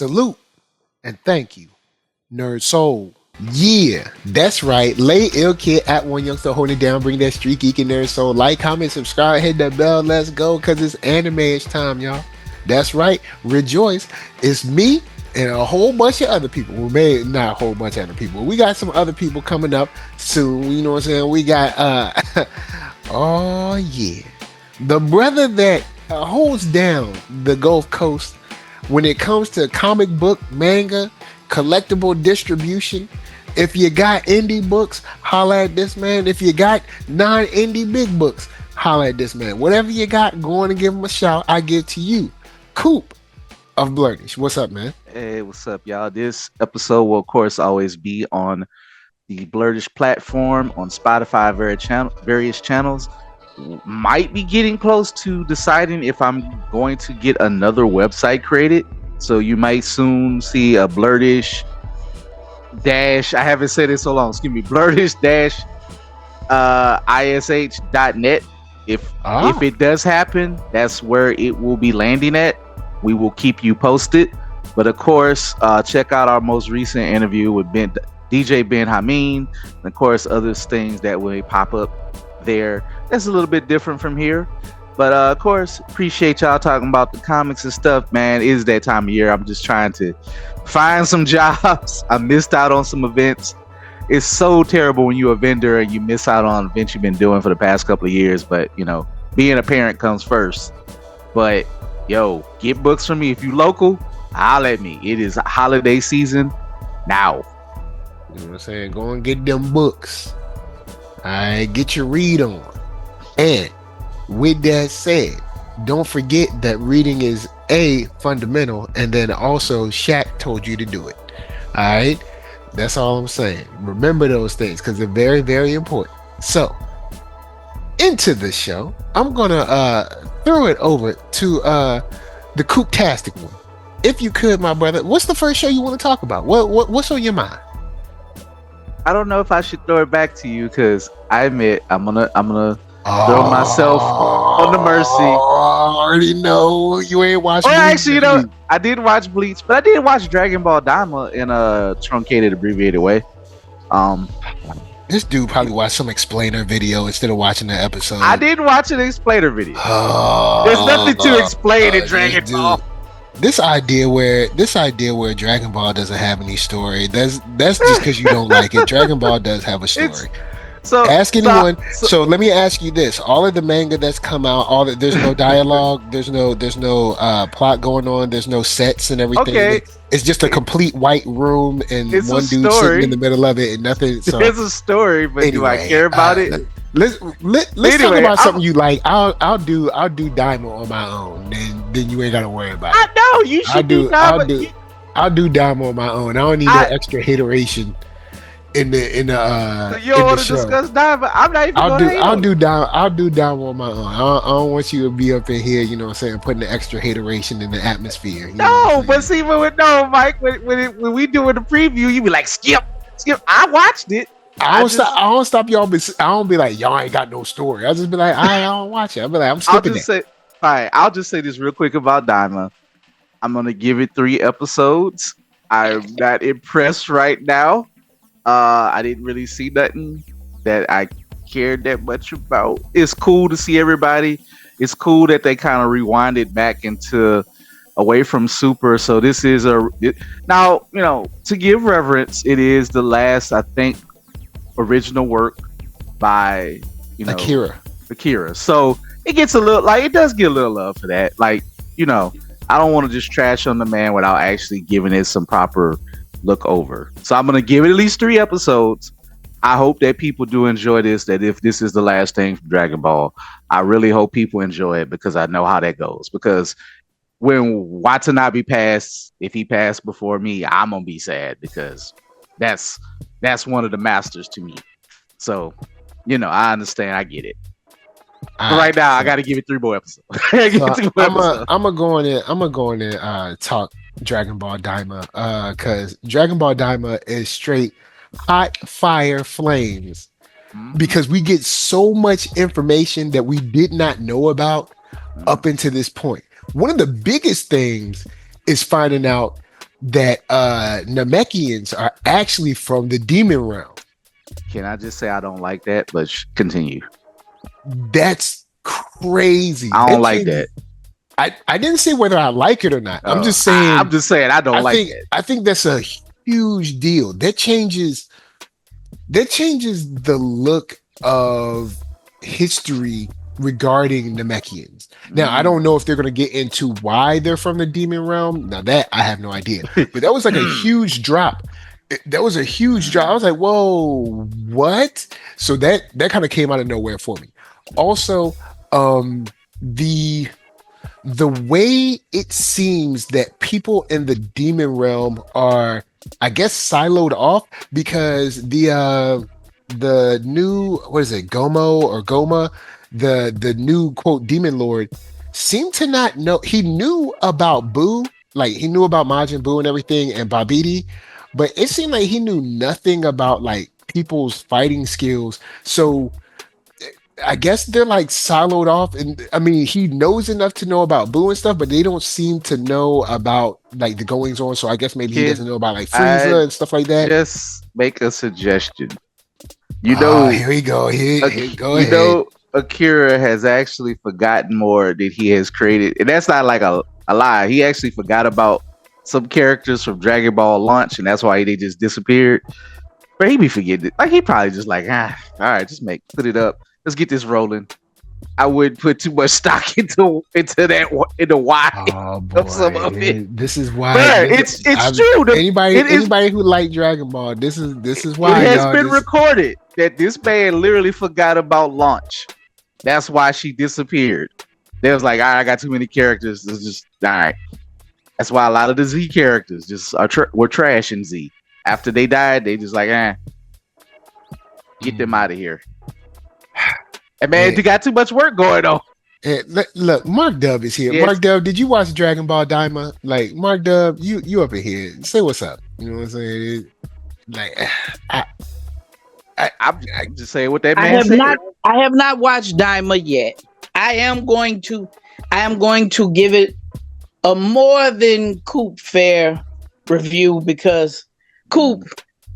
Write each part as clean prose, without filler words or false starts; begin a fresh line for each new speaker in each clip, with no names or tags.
Salute and thank you, NERDSoul. Yeah, that's right. Lay ill kid at OneYoungsta holding it down. Bring that StreetGeek and NERDSoul. Like, comment, subscribe, hit that bell. Let's go, cause it's anime-ish time, y'all. That's right. Rejoice. It's me and a whole bunch of other people. We may not a whole bunch of other people. We got some other people coming up soon. You know what I'm saying? We got oh yeah, the brother that holds down the Gulf Coast when it comes to comic book, manga, collectible distribution. If you got indie books, holla at this man. If you got non-indie big books, holla at this man. Whatever you got, go on and give him a shout. I give to you, Coop of Blurtish. What's up, man?
Hey, what's up, y'all? This episode will, of course, always be on the Blurtish platform, on Spotify, various channels. Might be getting close to deciding if I'm going to get another website created. So you might soon see a Blurtish dash. I haven't said it so long. Excuse me, Blurtish dash ish.net. If it does happen, that's where it will be landing at. We will keep you posted. But of course, check out our most recent interview with DJ Ben Hameen, and of course, other things that will pop up there. That's a little bit different from here. But of course, appreciate y'all talking about the comics and stuff, man. It is that time of year. I'm just trying to find some jobs. I missed out on some events. It's so terrible when you're a vendor and you miss out on events you've been doing for the past couple of years. But, you know, being a parent comes first. But, yo, get books from me. If you local, holla at me. It is holiday season now.
You know what I'm saying? Go and get them books. All right, get your read on. And with that said, don't forget that reading is fundamental, and then also Shaq told you to do it. All right, that's all I'm saying. Remember those things because they're very, very important. So, into the show, I'm gonna throw it over to the Coop-tastic one. If you could, my brother, what's the first show you want to talk about? What's on your mind?
I don't know if I should throw it back to you because I admit I'm gonna throw myself on the mercy.
I already know you ain't watched.
Well, actually, you know, I did watch Bleach, but I did watch Dragon Ball Daima in a truncated, abbreviated way.
This dude probably watched some explainer video instead of watching the episode.
I did watch an explainer video. There's nothing to explain in Dragon Ball.
This idea where Dragon Ball doesn't have any story, that's just because you don't like it. Dragon Ball does have a story. So ask anyone. So let me ask you this: all of the manga that's come out, there's no dialogue, there's no plot going on, there's no sets and everything. Okay. It's just a complete white room and one dude sitting in the middle of it and nothing. So
there's a story, but anyway, do I care about it?
Let's talk about something you like. I'll do Daima on my own. Then you ain't gotta worry about it.
I know you should do Daima.
I'll do Daima on my own. I don't need that extra hateration in the
so you don't want to discuss Daima? I'm not even I'll do Daima
on my own. I don't want you to be up in here, you know what I'm saying, putting the extra hateration in the atmosphere.
No, but see, Mike, when we doing the preview, you be like, skip. I watched it.
I don't stop y'all. I don't be like, y'all ain't got no story. I just be like, I don't watch it. I'll be like, I'm skipping it.
I'll just say this real quick about Daima. I'm gonna give it 3 episodes. I'm not impressed right now. I didn't really see nothing that I cared that much about. It's cool to see everybody. It's cool that they kind of rewinded back into away from Super. So this is now, you know, to give reverence, it is the last, I think, original work by, you know, Akira. So it gets a little, like, it does get a little love for that. Like, you know, I don't want to just trash on the man without actually giving it some proper look over. So I'm going to give it at least 3 episodes. I hope that people do enjoy this, that if this is the last thing from Dragon Ball, I really hope people enjoy it because I know how that goes. Because when Watanabe passed, if he passed before me, I'm going to be sad because that's one of the masters to me. So, you know, I understand. I get it. But right now, I got to give it 3 more episodes.
I'm gonna go in and talk Dragon Ball Daima because Dragon Ball Daima is straight hot fire flames because we get so much information that we did not know about up until this point. One of the biggest things is finding out that Namekians are actually from the demon realm.
Can I just say I don't like that? But continue.
That's crazy.
I don't
That
like that.
changes. I didn't say whether I like it or not. I'm just
I'm
saying.
just saying I don't like that.
I think that's a huge deal. That changes the look of history regarding Namekians. Now, I don't know if they're going to get into why they're from the demon realm. Now, that I have no idea. But that was like a huge drop. That was a huge drop. I was like, whoa, what? So that kind of came out of nowhere for me. Also, the way it seems that people in the demon realm are, I guess, siloed off because the new, what is it, Gomo or Goma, the new quote demon lord seemed to not know. He knew about Boo, like he knew about Majin Buu and everything and Babidi, but it seemed like he knew nothing about like people's fighting skills. So I guess they're like siloed off, and I mean he knows enough to know about Boo and stuff, but they don't seem to know about like the goings on. So I guess maybe he doesn't know about like
I
Frieza and stuff like that.
just make a suggestion. You
Oh,
know,
here we go. Here go
you
ahead.
know, Akira has actually forgotten more than he has created, and that's not like a lie. He actually forgot about some characters from Dragon Ball Launch, and that's why they just disappeared. But he be forgetting it. Like he probably just like, all right, just put it up. Let's get this rolling. I wouldn't put too much stock into the why of some of it.
This is why.
But it's true.
Anybody who liked Dragon Ball, this is why.
It has been recorded that this man literally forgot about Launch. That's why she disappeared. They was like, all right, I got too many characters. It's just all right. That's why a lot of the Z characters just were trash in Z. After they died, they just like, get them out of here. And man, you got too much work going on.
Look, Mark Dub is here. Yes. Mark Dub, did you watch Dragon Ball Daima? Like, Mark Dub, you up in here. Say what's up. You know what I'm saying? Like,
I'm just saying what that man said.
I have not watched Daima yet. I am going to give it a more than Coop fair review because Coop,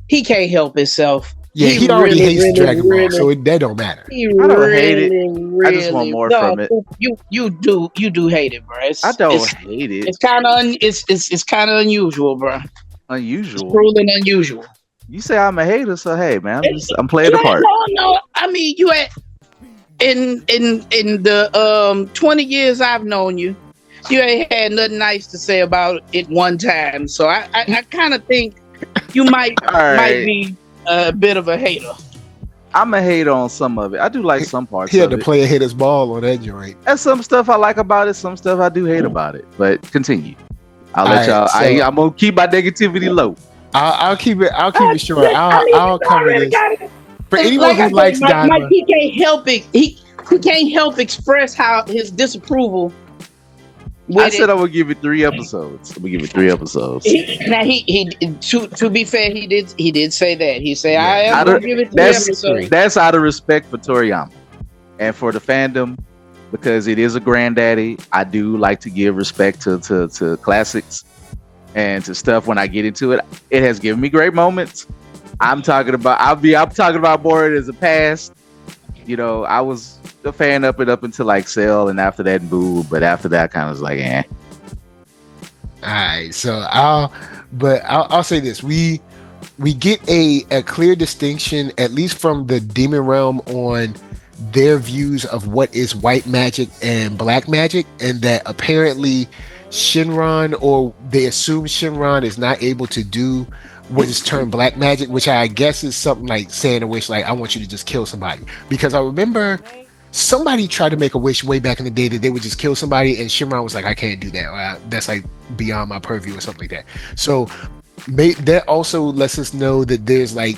he can't help himself.
Yeah, he already hates Dragon Ball, so that don't matter.
I don't hate it. I
just want more from it.
You do hate it, bro.
I don't hate it.
It's kind of it's kind of unusual, bro.
Unusual.
It's truly unusual.
You say I'm a hater, so hey, man, I'm playing the part.
No. I mean, you had in the 20 years I've known you, you ain't had nothing nice to say about it one time. So I kind of think you might be a bit of a hater.
I'm a hater on some of it. I do like some parts.
He had to play a hater's ball on that joint.
There's some stuff I like about it, some stuff I do hate about it. But continue. I'll let y'all. I'm gonna keep my negativity low.
I'll keep it short. I'll cover this. For anyone who likes Daima,
he can't help it. He can't help express how his disapproval.
I said I'm gonna give it 3 episodes. I'm gonna give it 3 episodes.
Now he to be fair, he did say that. He said I am gonna give it 3 episodes.
That's out of respect for Toriyama and for the fandom because it is a granddaddy. I do like to give respect to classics and to stuff when I get into it. It has given me great moments. I'm talking about more as a past. You know, I was a fan up until like Cell and after that Boo, but after that kind of was like, eh.
All right, so I'll say this: we get a clear distinction, at least from the demon realm, on their views of what is white magic and black magic, and that apparently Shinron, or they assume Shinron, is not able to do what is termed black magic, which I guess is something like saying a wish, like I want you to just kill somebody. Because I remember somebody tried to make a wish way back in the day that they would just kill somebody, and Shinron was like, I can't do that. That's like beyond my purview or something like that. So that also lets us know that there's like,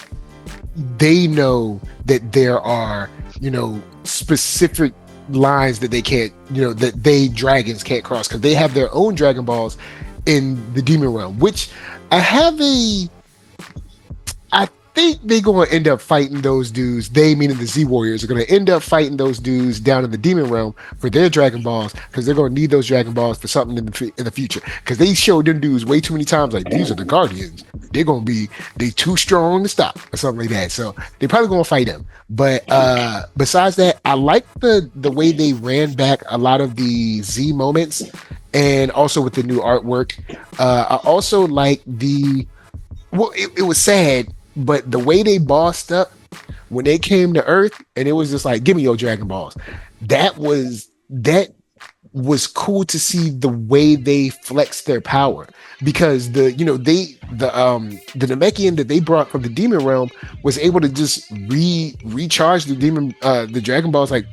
they know that there are, you know, specific lines that they can't, you know, that dragons can't cross, because they have their own Dragon Balls in the demon realm, which I think they're going to end up fighting those dudes. They, meaning the Z Warriors, are going to end up fighting those dudes down in the Demon Realm for their Dragon Balls, because they're going to need those Dragon Balls for something in the future. Because they showed them dudes way too many times, like, these are the Guardians. They're going to be, they too strong to stop, or something like that. So they're probably going to fight them. But besides that, I like the way they ran back a lot of the Z moments, and also with the new artwork. I also like it was sad, but the way they bossed up when they came to Earth, and it was just like, give me your Dragon Balls. That was cool to see the way they flexed their power, because the Namekian that they brought from the Demon Realm was able to just recharge the Dragon Balls like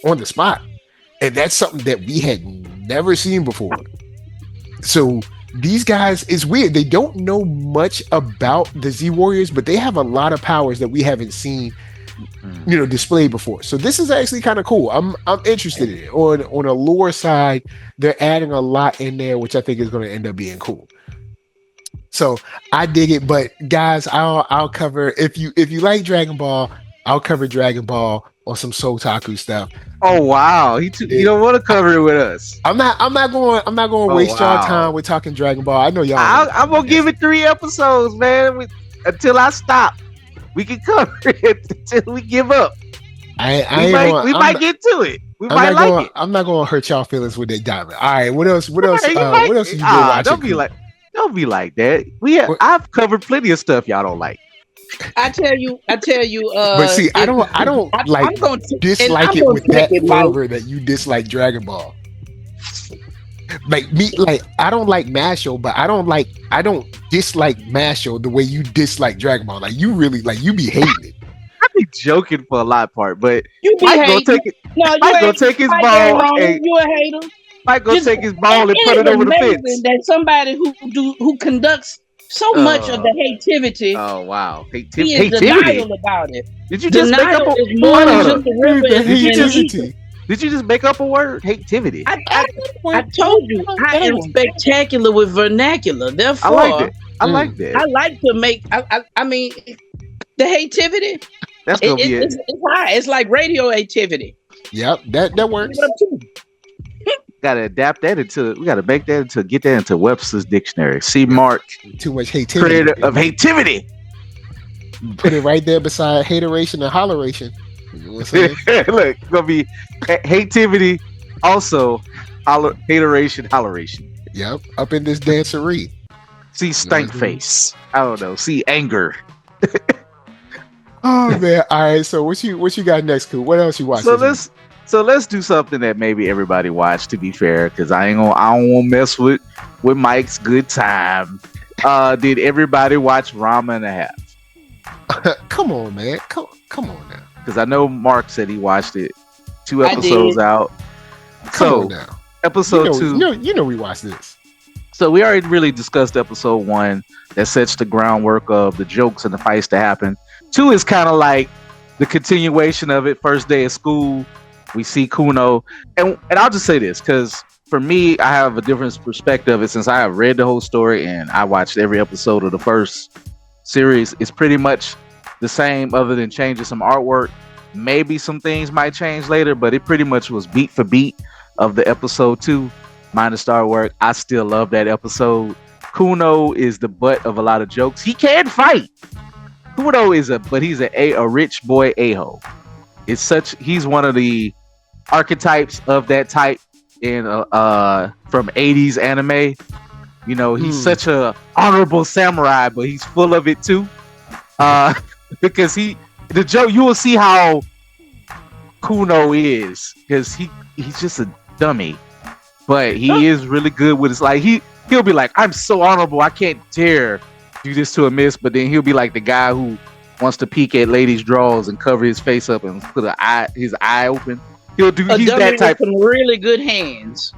on the spot, and that's something that we had never seen before. So these guys, it's weird. They don't know much about the Z Warriors, but they have a lot of powers that we haven't seen, displayed before. So this is actually kind of cool. I'm interested in it. On a lore side, they're adding a lot in there, which I think is going to end up being cool. So I dig it. But guys, I'll cover, if you like Dragon Ball, I'll cover Dragon Ball on some Sotaku stuff.
Oh wow, you don't want to cover it with us.
I'm not going to waste y'all time with talking Dragon Ball. I know y'all.
I'm gonna give it 3 episodes, man, until I stop. We can cover it until we give up. We might get to it. We might like it.
I'm not going to hurt y'all feelings with that diamond. All right, what else? What else? What else have you been watching?
Don't be like that. I've covered plenty of stuff y'all don't like.
I tell you.
But see, I don't dislike it with that fervor that you dislike Dragon Ball. Like me, like I don't like Mashle, but I don't dislike Mashle the way you dislike Dragon Ball. Like you really, like you be hating it.
I be joking for a lot part, but
you be
Mike gonna take it.
No,
Mike gonna take his ball.
You a hater.
Mike gonna take his ball and put it over the fence.
That somebody who conducts so much of the hativity.
Oh wow,
he is denial about it.
Did you just make up a word? Did you just make up a word? Hativity.
I told you I am spectacular with vernacular. Therefore,
I like that.
I like to make. I mean, the hativity.
That's gonna be it.
It's high. It's like radioactivity.
Yep, that works.
Gotta adapt that we gotta make that get that into Webster's dictionary. C Mark.
Too much hativity.
Creator of hativity.
Put it right there beside hateration and holleration. You know what I'm saying?
Look, it's gonna be hativity, also hateration, holleration.
Yep, up in this dancery.
See stank face. I don't know. See anger.
Oh man! All right, so what you got next, Cool? What else you watching?
So let's do something that maybe everybody watched. To be fair, because I don't want to mess with Mike's good time. Did everybody watch Ranma and a Half?
Come on, man! Come on now.
Because I know Mark said he watched it. 2 episodes out.
Come on now.
Episode 2.
You know we watched this.
So we already really discussed episode 1 that sets the groundwork of the jokes and the fights to happen. 2 is kind of like the continuation of it. First day of school, we see Kuno. And I'll just say this, because for me, I have a different perspective of it since I have read the whole story and I watched every episode of the first series. It's pretty much the same other than changing some artwork. Maybe some things might change later, but it pretty much was beat for beat of the episode 2 minus the artwork. I still love that episode. Kuno is the butt of a lot of jokes. He can fight. Kuno he's a rich boy a-hole. He's one of the archetypes of that type in from 80s anime. You know, he's such a honorable samurai, but he's full of it too. Because the joke, you will see how Kuno is, because he's just a dummy, but he is really good with his, like he'll be like, I'm so honorable, I can't dare do this to a miss, but then he'll be like the guy who wants to peek at ladies' drawers and cover his face up and put his eye open. He's that type.
With some really good hands.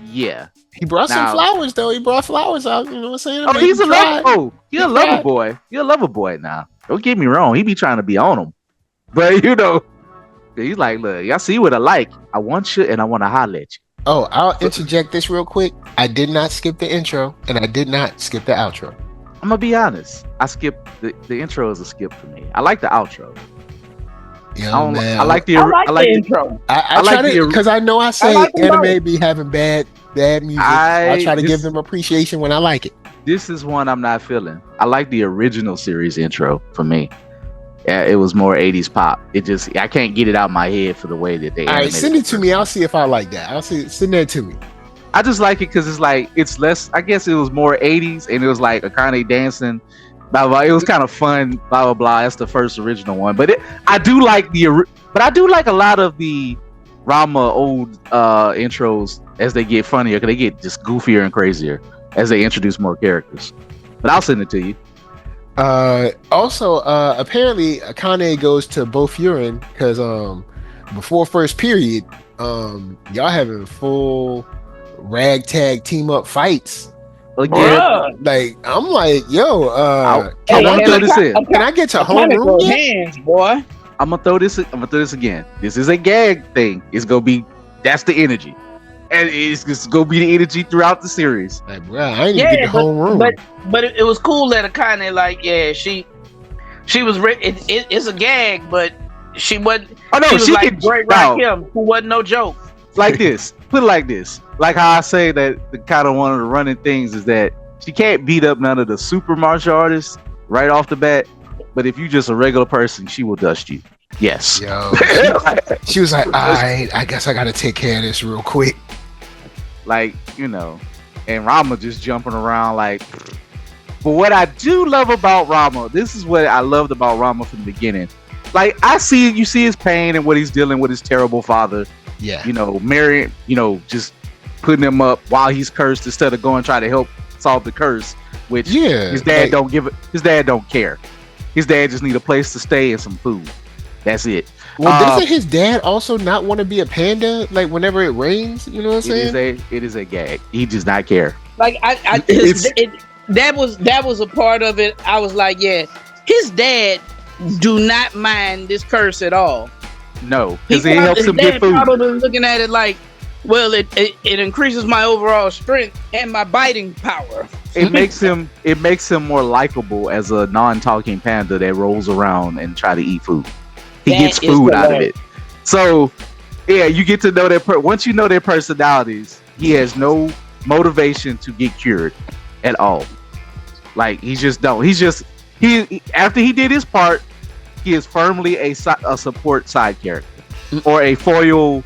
Yeah.
He brought some flowers though. He brought flowers out. You know what I'm saying?
Oh, he's a lover boy. You're a lover boy now. Don't get me wrong. He be trying to be on him, but he's like, look, y'all see what I like. I want you, and I want to holler at you.
Oh, I'll interject this real quick. I did not skip the intro, and I did not skip the outro.
I'm gonna be honest. I skipped the intro is a skip for me. I like the outro.
Yo, man.
I like the
intro.
I
like
try to, because I know I say
like them
anime
both.
be having bad music. I try to give them appreciation when I like it.
This is one I'm not feeling. I like the original series intro for me. Yeah, it was more 80s pop. I can't get it out of my head for the way that they.
All right, send it to me. I'll see if I like that. Send that to me.
I just like it because it's less. I guess it was more 80s, and it was like Akane dancing, blah blah. It was kind of fun, blah blah blah. That's the first original one, but I do like a lot of the Ranma old intros as they get funnier, because they get just goofier and crazier as they introduce more characters. But I'll send it to you.
Also, apparently Akane goes to Bofurin because before first period, y'all having full ragtag team up fights
Again,
like I'm like, yo,
can
I get to homeroom yet?
Hands, boy.
I'm gonna throw this again. This is a gag thing. That's the energy, and it's just gonna be the energy throughout the series.
Like, bro, I ain't even get the homeroom.
But it was cool that Akane, like, yeah, she was it's a gag, but she wasn't.
Oh no,
she was like great right him, who wasn't no joke.
Like this, put it like this. Like how I say that the kind of one of the running things is that she can't beat up none of the super martial artists right off the bat. But if you just a regular person, she will dust you. Yes.
Yo, she was like, all right, I guess I gotta take care of this real quick.
Like, and Ranma just jumping around like. But what I do love about Ranma, this is what I loved about Ranma from the beginning. Like, you see his pain and what he's dealing with his terrible father.
Yeah.
Marrying, just putting him up while he's cursed instead of going try to help solve the curse, which his dad his dad don't care. His dad just need a place to stay and some food. That's it.
Well, doesn't his dad also not want to be a panda? Like whenever it rains, you know what I'm saying?
It is a gag. He does not care.
Like that was a part of it. I was like, yeah, his dad do not mind this curse at all.
No, because it helps him get food.
Probably looking at it like, well, it increases my overall strength and my biting power.
It makes him more likable as a non-talking panda that rolls around and try to eat food. He gets food out of it. So, yeah, you get to know once you know their personalities, he has no motivation to get cured at all. Like, he just don't. He after he did his part, he is firmly a support side character or a foil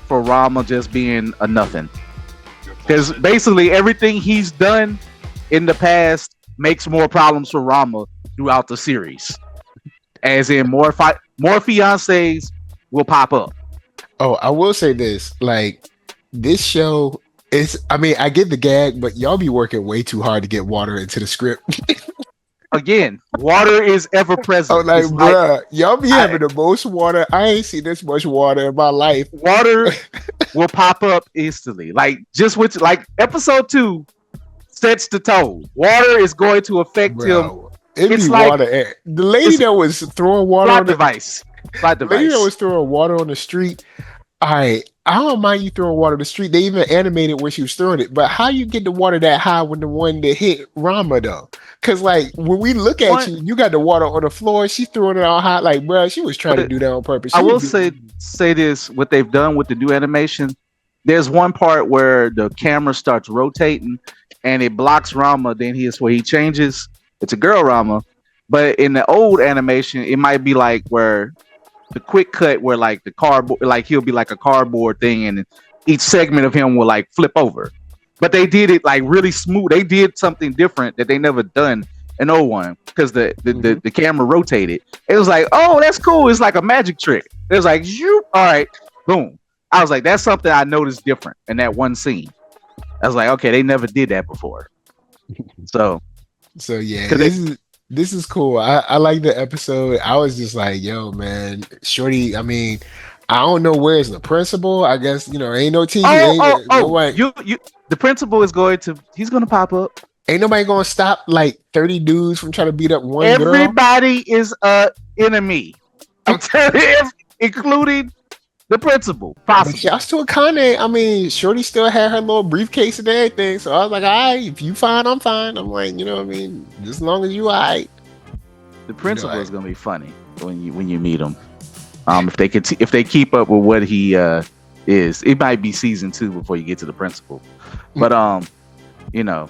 for Ranma just being a nothing. Because basically everything he's done in the past makes more problems for Ranma throughout the series. As in more fiancés will pop up.
Oh, I will say this. Like, this show is, I mean, I get the gag, but y'all be working way too hard to get water into the script.
Again, water is ever present.
I'm like, bruh, y'all be having the most water. I ain't seen this much water in my life.
Water will pop up instantly. Like, just with, like, episode 2 sets the tone. Water is going to affect him.
It's like water. The lady that was throwing water on the
device.
The lady that was throwing water on the street. I don't mind you throwing water on the street. They even animated where she was throwing it. But how you get the water that high when the one that hit Ranma though? Because like when we look at you got the water on the floor. She's throwing it all high. Like, bro, she was trying to do that on purpose.
I will say this: what they've done with the new animation. There's one part where the camera starts rotating and it blocks Ranma. Then where he changes. It's a girl Ranma, but in the old animation, it might be like where the quick cut where like the cardboard, like he'll be like a cardboard thing, and each segment of him will like flip over. But they did it like really smooth. They did something different that they never done in 01 because the camera rotated. It was like, oh, that's cool. It's like a magic trick. It was like, all right, boom. I was like, that's something I noticed different in that one scene. I was like, okay, they never did that before.
So yeah, this is cool. I like the episode. I was just like, yo, man, shorty. I mean, I don't know where's the principal. I guess ain't no TV.
The principal is he's going to pop up.
Ain't nobody going to stop like 30 dudes from trying to beat up one girl.
Everybody is a enemy. I'm telling you, including The principal,
But
possible.
shouts to Akane. I mean, Shorty still had her little briefcase and everything. So I was like, all right, if you fine, I'm fine. I'm like, you know what I mean? Just as long as you all right.
The principal is gonna be funny when you meet him. If they keep up with what he is, it might be season 2 before you get to the principal. But you know,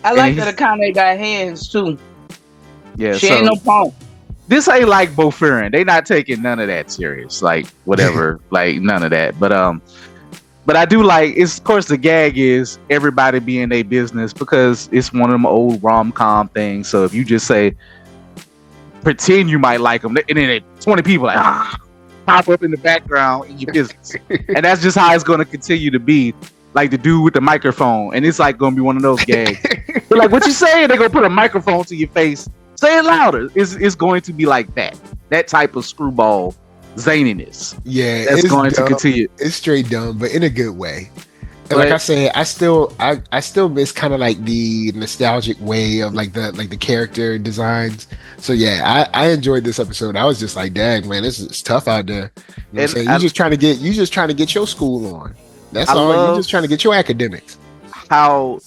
I like that Akane got hands too.
Yeah,
she ain't no punk.
This ain't like Bofirin. They not taking none of that serious. Like whatever, like none of that. But I do like. It's of course the gag is everybody being their business because it's one of them old rom-com things. So if you just say pretend you might like them, and then 20 people like pop up in the background in your business, and that's just how it's going to continue to be. Like the dude with the microphone, and it's like going to be one of those gags. They're like, "What you saying?" They're gonna put a microphone to your face. Say it louder. It's going to be like that. That type of screwball zaniness.
Yeah,
that's going
dumb.
to continue.
It's straight dumb, but in a good way. And like I said, I still miss kind of like the nostalgic way of like the character designs. So yeah, I enjoyed this episode. I was just like, dang man, this is tough out there. You know what I'm saying? You just trying to get your school on. That's all. You're just trying to get your academics.
How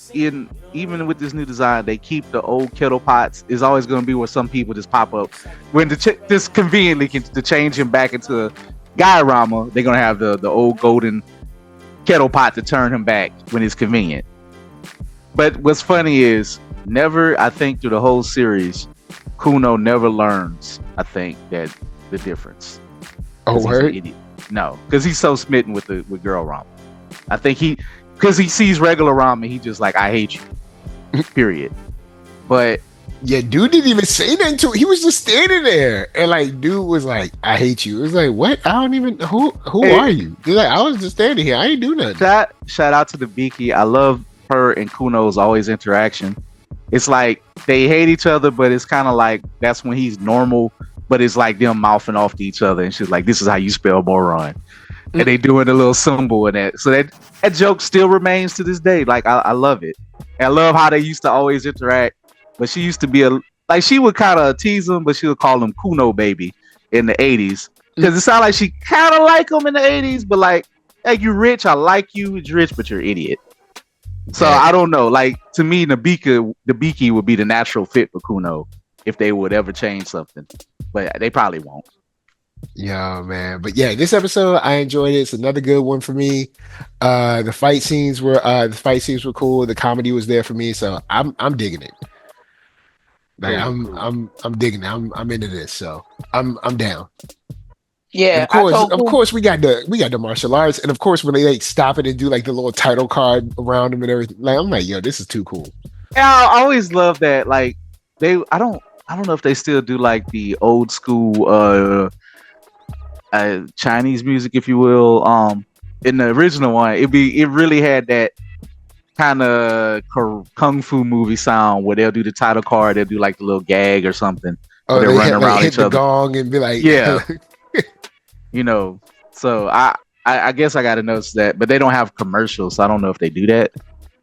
even with this new design, they keep the old kettle pots. Is always going to be where some people just pop up when this conveniently to change him back into a guy Ranma. They're going to have the old golden kettle pot to turn him back when it's convenient. But what's funny is I think through the whole series, Kuno never learns. I think that the difference.
Oh, word?
No, because he's so smitten with girl Ranma. I think because he sees regular Ranma, he just like, I hate you. Period. But
yeah, dude didn't even say nothing to it. He was just standing there, and like, dude was like, "I hate you." It was like, what? I don't even who are you? He's like, I was just standing here. I ain't do nothing.
Shout out to the Biki. I love her and Kuno's always interaction. It's like they hate each other, but it's kind of like that's when he's normal. But it's like them mouthing off to each other, and she's like, "This is how you spell moron." And they doing a little symbol in that. So that joke still remains to this day. Like I love it. And I love how they used to always interact. But she used to be she would kind of tease him, but she would call him Kuno baby in the 80s. Because it sounded like she kind of like him in the 80s, but like, hey, you rich, I like you, you're rich, but you're an idiot. So I don't know. Like to me, the Biki would be the natural fit for Kuno if they would ever change something. But they probably won't.
Yeah, man. But yeah, this episode I enjoyed it. It's another good one for me. The fight scenes were cool. The comedy was there for me, so I'm digging it. Like I'm digging it. I'm into this, so I'm down.
Yeah,
and of course we got the martial arts, and of course when they like stop it and do like the little title card around them and everything. Like I'm like, yo, this is too cool.
Yeah, I always love that. Like I don't know if they still do like the old school Chinese music, if you will. In the original one, it really had that kind of kung fu movie sound where they'll do the title card, they'll do like the little gag or something.
Oh, they running around hit each other, gong and be like,
yeah, you know. So I guess I got to notice that, but they don't have commercials, so I don't know if they do that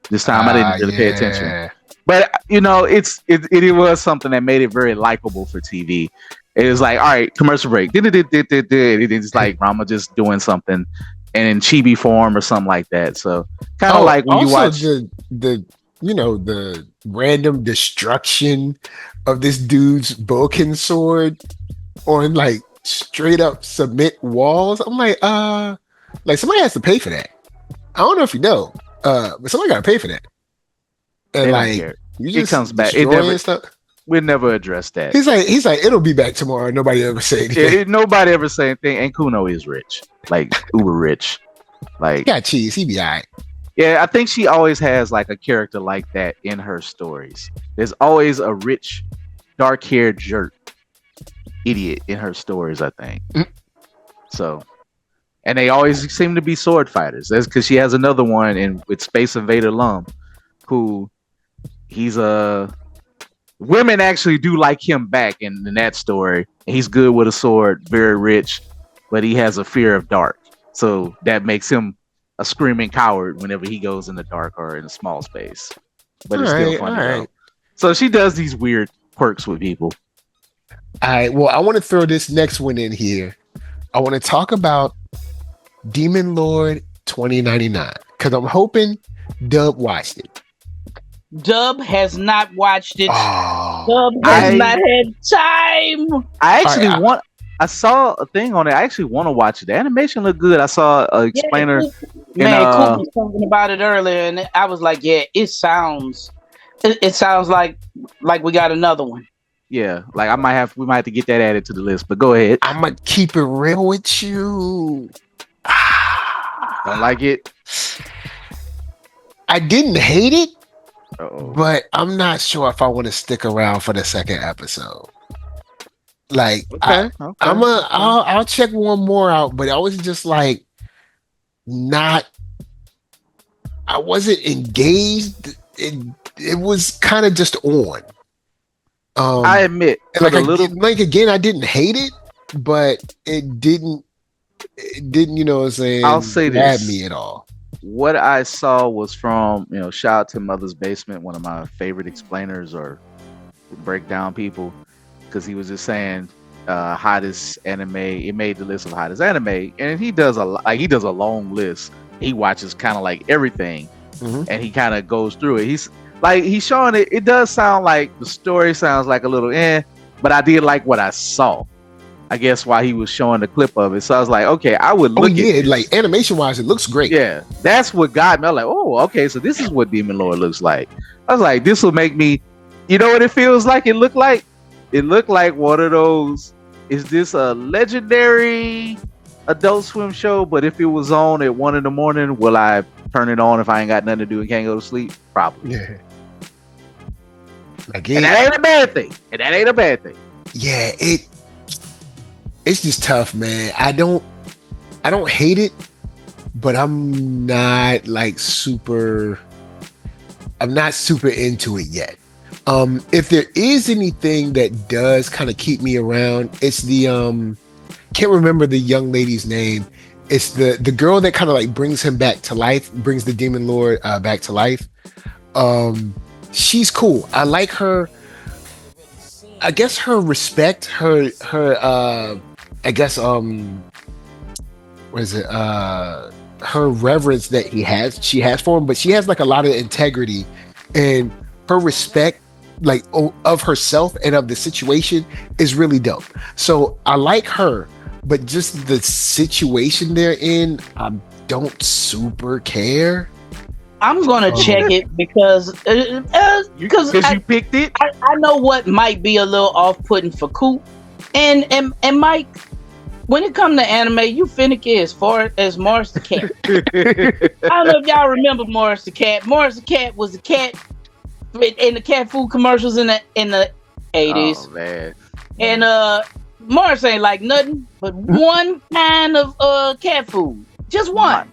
this time. I didn't really pay attention, but you know, it was something that made it very likable for TV. It was like, all right, commercial break. It's like Ranma just doing something, and in chibi form or something like that. So kind of like when you watch
the random destruction of this dude's Boken sword on like straight up cement walls. I'm like somebody has to pay for that. I don't know if you know, but somebody got to pay for that. And like you just
it comes back. We'll never address that.
He's like, it'll be back tomorrow. Nobody ever say anything.
Nobody ever say anything. And Kuno is rich, like uber rich. Like
he got cheese. He be alright.
Yeah, I think she always has like a character like that in her stories. There's always a rich, dark-haired jerk idiot in her stories, I think. So, and they always seem to be sword fighters. That's because she has another one with Space Invader Lum, who he's women actually do like him back in that story. He's good with a sword, very rich, but he has a fear of dark. So that makes him a screaming coward whenever he goes in the dark or in a small space. But it's still funny though. So she does these weird quirks with people.
All right. Well, I want to throw this next one in here. I want to talk about Demon Lord 2099. Because I'm hoping Dub watched it.
Dub has not watched it.
Oh,
Dub has not had time.
I actually want. I saw a thing on it. I actually want to watch it. The animation looked good. I saw an explainer.
Man, Coop was talking about it earlier, and I was like, "Yeah, it sounds like we got another one."
Yeah, like we might have to get that added to the list. But go ahead.
I'm gonna keep it real with you.
Don't like it.
I didn't hate it,
Uh-oh.
but I'm not sure if I want to stick around for the second episode. Like, I'll check one more out, but I was just like, I wasn't engaged. It was kind of just on.
I admit,
like again, I didn't hate it, but it didn't, you know what I'm saying?
I'll say
grab
this.
me at all.
What I saw was from, shout out to Mother's Basement, one of my favorite explainers or breakdown people, because he was just saying hottest anime. It made the list of hottest anime, and he does a long list. He watches kind of like everything, and he kind of goes through it. He's showing it. It does sound like the story sounds like a little but I did like what I saw. I guess while he was showing the clip of it, so I was like, okay, I would look. Oh yeah,
like animation wise, it looks great.
Yeah, that's what got me. I'm like, oh, okay, so this is what Demon Lord looks like. I was like, this will make me. You know what it feels like? It looked like one of those. Is this a legendary Adult Swim show? But if it was on at 1 a.m, will I turn it on if I ain't got nothing to do and can't go to sleep? Probably.
Yeah.
Again, and that ain't a bad thing.
Yeah, it's just tough, man. I don't hate it, but I'm not super into it yet. If there is anything that does kind of keep me around, it's the can't remember the young lady's name. It's the girl that kind of like brings him back to life, brings the Demon Lord back to life. She's cool. I like her. I guess her respect, her I guess what is it? Her reverence that she has for him, but she has like a lot of integrity, and her respect like of herself and of the situation is really dope. So I like her, but just the situation they're in, I don't super care.
I'm gonna check it because
you picked it.
I know what might be a little off-putting for Coop and Mike. When it comes to anime, you finicky as far as Morris the Cat. I don't know if y'all remember Morris the Cat. Morris the Cat was a cat in the cat food commercials in the 80s.
Oh man!
And Morris ain't like nothing but one kind of cat food, just one.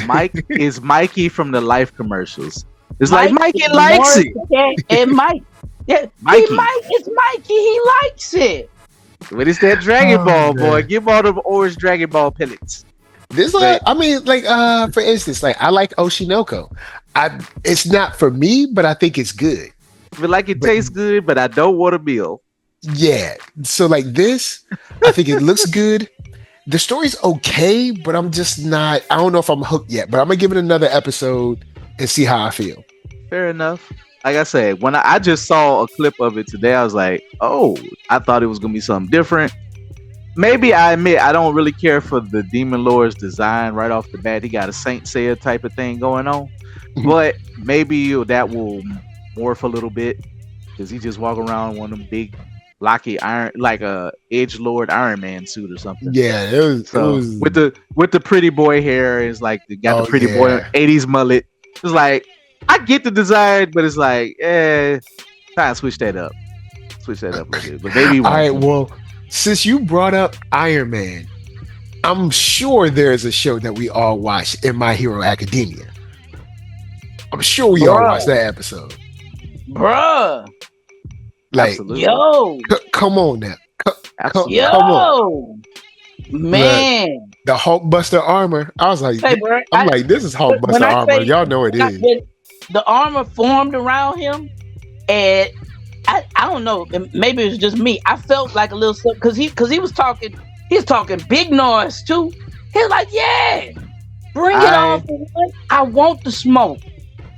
Mike is Mikey from the Life commercials. It's like Mikey likes
Morris
it.
The Cat and Mike, yeah, it's Mikey. He likes it.
What is that Dragon Ball, boy? Give all the orange Dragon Ball pellets.
This for instance, like I like Oshinoko. It's not for me, but I think it's good.
It tastes good, but I don't want a meal.
Yeah. So like this, I think it looks good. The story's okay, but I'm just not. I don't know if I'm hooked yet. But I'm gonna give it another episode and see how I feel.
Fair enough. Like I said, when I just saw a clip of it today, I was like, oh, I thought it was going to be something different. Maybe I admit I don't really care for the Demon Lord's design right off the bat. He got a Saint Seiya type of thing going on. But maybe that will morph a little bit because he just walk around in one of them big, blocky iron, like a edgelord Iron Man suit or something.
Yeah, it was
with the pretty boy hair. It's like the pretty boy 80s mullet. It's like, I get the design, but it's like, try to switch that up a little bit. But maybe
all right. Well, since you brought up Iron Man, I'm sure there's a show that we all watched in My Hero Academia. I'm sure we all watched that episode,
bruh.
Like,
absolutely.
Yo,
come on now, come
on, man.
Look, the Hulkbuster armor. I was like,
hey, bro,
this is Hulkbuster armor. Y'all know it is.
The armor formed around him, and I don't know. Maybe it was just me. I felt like a little because he was talking. He's talking big noise too. He's like, yeah, bring it
I
on. I want the smoke.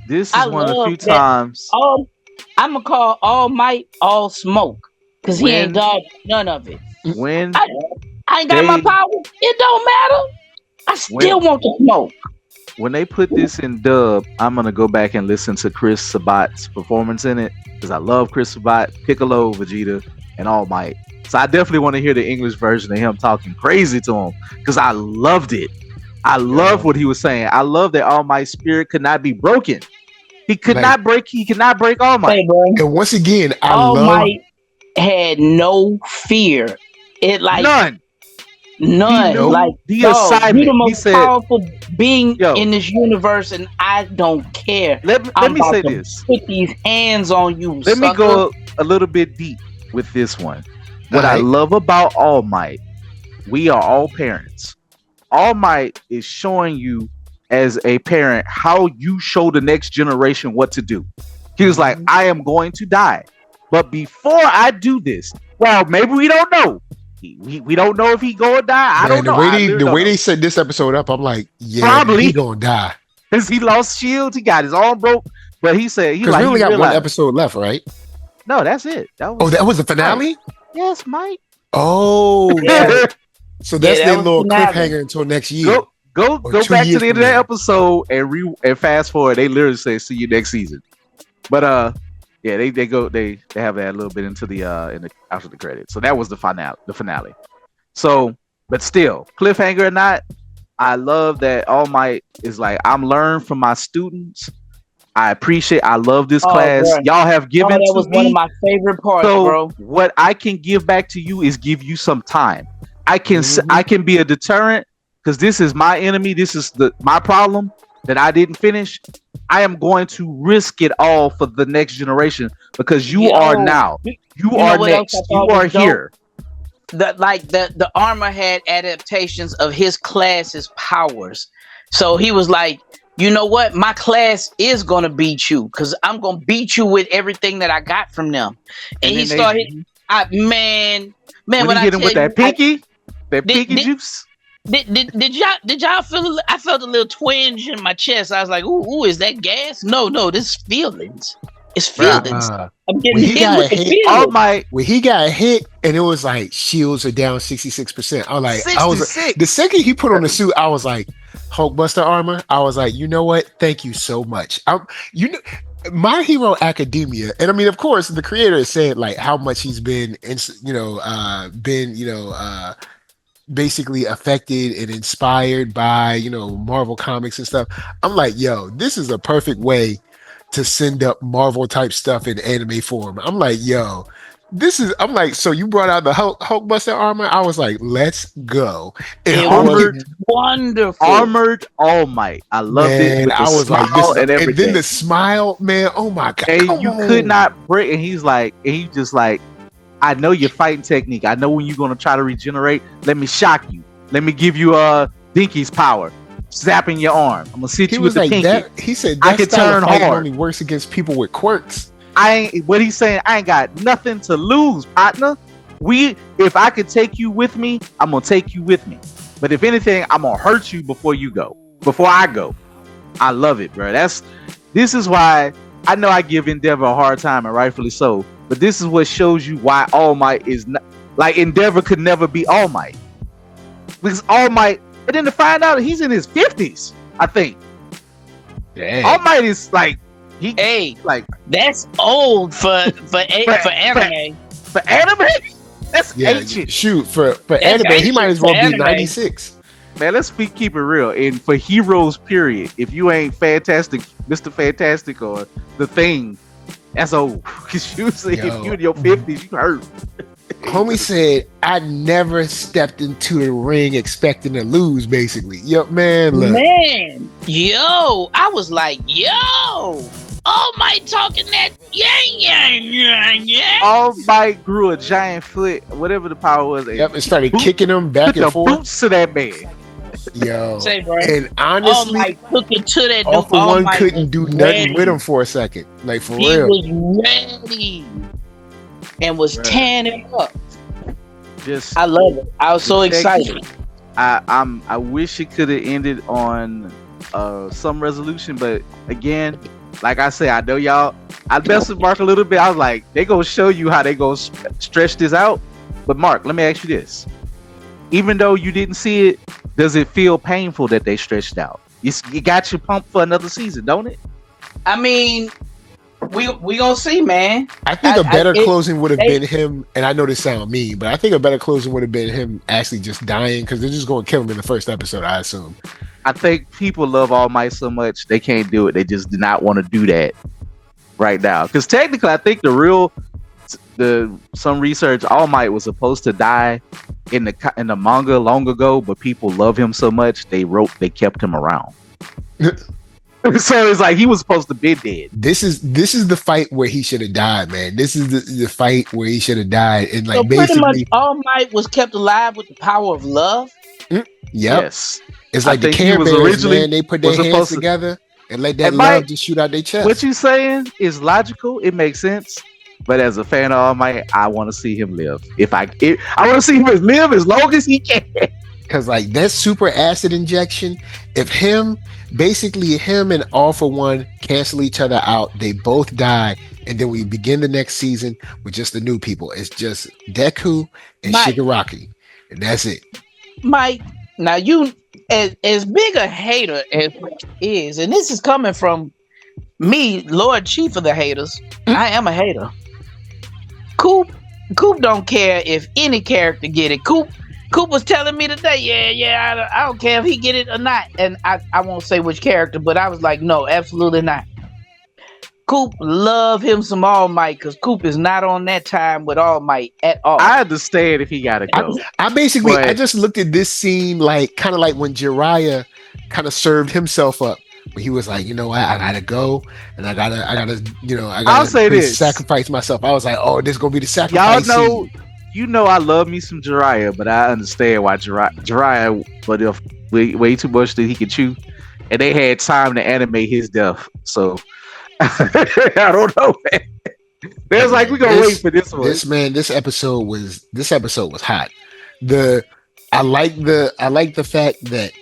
this
I
is one of the
love
few
that.
times
I'm gonna call All Might All Smoke because he ain't
when
dodged none of it.
when
I, I ain't got my
they
power. It don't matter. I
when
still want the smoke.
when they put this in dub, I'm gonna go back and listen to Chris Sabat's performance in it because I love Chris Sabat, Piccolo, Vegeta, and All Might. So I definitely want to hear the English version of him talking crazy to him because I loved it. I love what he was saying. I love that All Might's spirit could not be broken. He could
Like,
not break. He could not break All Might.
Hey, bro.
and once again, I
All
love
Might had no fear. It like
None.
none.
He knew
Like,
the
dog, you
assignment.
the
He
most
said,
powerful being
"Yo,
in this universe, and I don't care.
let
I'm
me
about
say
to
this.
put these hands on you,
Let me
sucker."
go a little bit deep with this one. What I
Alright.
love about All Might, we are all parents. All Might is showing you as a parent how you show the next generation what to do. He was like, I am going to die. But before I do this, well, maybe we don't know. We don't know if he gonna die. I
Man,
don't know.
the way they set this episode up, I'm like, yeah,
Probably.
he gonna die.
Because he lost shields, he got his arm broke. But he said he
Because
like
we only
he
got one
realized,
episode left, right?
no, that's it. That was,
Oh, that was the finale?
yes, Mike.
Oh,
Yeah.
so that's
Yeah, that
their
was
little
finale.
cliffhanger until next year.
Go
Or
go
2
back to
years
the end
from
of that
now.
episode and fast forward. They literally say, "See you next season." But yeah, they have that a little bit into the after the credits. So that was the finale. So, but still, cliffhanger or not, I love that All Might is like, I'm learned from my students. I love this class.
bro.
Y'all have given
that
to
was
me.
one of my favorite parts,
So
bro.
what I can give back to you is give you some time. I can
Mhm.
I can be a deterrent because this is my enemy. This is my problem that I didn't finish. I am going to risk it all for the next generation because you are now. You
know
are
what else I
next. You
thought
are
was dope?
here.
The armor had adaptations of his class's powers. So he was like, you know what? My class is gonna beat you because I'm gonna beat you with everything that I got from them. And he
then
started. Man,
when
when
he
I
hit him with
tell
that pinky,
Did-
juice.
did y'all feel? I felt a little twinge in my chest. I was like, ooh, is that gas? No, this is feelings. It's feelings.
Bruh.
I'm
When
getting
he
hit
got
with the
hit,
feelings.
All my
when he got hit, and it was like shields are down 66%. I was
66.
the second he put on the suit, I was like, Hulkbuster armor. I was like, you know what? Thank you so much. My Hero Academia, and I mean, of course, the creator has said like how much he's been, basically affected and inspired by Marvel comics and stuff. I'm like, yo, this is a perfect way to send up Marvel type stuff in anime form. I'm like, yo, I'm like, so you brought out the Hulkbuster armor? I was like, let's go. And
It
I
was
was
wonderful.
armored All Might. I loved it
man,
with the
I was like,
smile and
and
everything.
then the smile, man. Oh my god,
And
come
you
on.
could not break. And he's just like, I know your fighting technique. I know when you're gonna try to regenerate. Let me shock you. Let me give you Dinky's power, zapping your arm. I'm gonna sit
He
you
was
with the
like
pinky.
that. He said
I
that
can
style
turn
of fighting
hard.
only works against people with quirks.
What he's saying, I ain't got nothing to lose, partner. If I could take you with me, I'm gonna take you with me. But if anything, I'm gonna hurt you before I go. I love it, bro. This is why I know I give Endeavor a hard time, and rightfully so. But this is what shows you why All Might is not like Endeavor could never be All Might. Because All Might, and then to find out he's in his 50s, I think.
Dang.
All Might is like like
That's old for anime.
for anime. That's
Yeah,
ancient.
shoot, for anime, he
ancient
might as well
for
be
anime.
96.
Man, let's keep it real. And for heroes, period, if you ain't Fantastic, Mr. Fantastic, or the Thing, that's old. Because usually, if you in your 50s, you hurt.
Homie said, I never stepped into the ring expecting to lose, basically. Yo, man, look.
Man, yo, I was like, yo, oh my talking that yeah.
All Might grew a giant foot, whatever the power was.
Yep, and started kicking him back
Put
and
the
forth.
boots to that man.
Yo.
Say, bro.
And
All
honestly,
Might took it to that
All
dude.
for
All
One
Might
couldn't do
was
nothing
ready.
with him for a second. Like, for
He
real.
was ready and was
Bruh.
tearing him up.
Just
I love it. I was so excited.
I wish it could have ended on some resolution, but again, like I say, I know y'all. I messed with Mark a little bit. I was like, they gonna show you how they gonna stretch this out. But Mark, let me ask you this: even though you didn't see it, does it feel painful that they stretched out? It got you pumped for another season, don't it?
I mean, we gonna see, man.
I think a better closing would have been him, and I know this sounds mean, but I think a better closing would have been him actually just dying, because they're just going to kill him in the first episode, I assume.
I think people love All Might so much they can't do it. They just do not want to do that right now. Because technically, I think some research, All Might was supposed to die in the manga long ago, but people love him so much they kept him around. So it's like he was supposed to be dead.
This is the fight where he should have died, man. This is the fight where he should have died, and like
so
basically,
pretty much All Might was kept alive with the power of love.
Yep.
Yes,
it's like the Care Bears, man. They put their hands together and let that love just shoot out their chest.
What you saying is logical. It makes sense. But as a fan of All Might, I want to see him live. I want to see him live as long as he can.
Because like that super acid injection, if him and All For One cancel each other out, they both die, and then we begin the next season with just the new people. It's just Deku and Shigaraki, and that's it.
Mike, now you as big a hater as is, and this is coming from me, Lord Chief of the haters. I am a hater. Coop don't care if any character get it. Coop was telling me today, I don't care if he get it or not. And I won't say which character, but I was like, no, absolutely not. Coop love him some All Might, because Coop is not on that time with All Might at all.
I understand if he gotta go.
I just looked at this scene like kind of like when Jiraiya kind of served himself up. But he was like, you know what, I gotta go, and I gotta
I'll say this,
sacrifice myself. I was like, oh, this is gonna be the sacrifice.
You know I love me some Jiraiya, but I understand why Jiraiya but if way too much that he could chew, and they had time to animate his death. So I don't know, man. There's like, we're gonna wait for this one.
This episode was hot. I like the fact that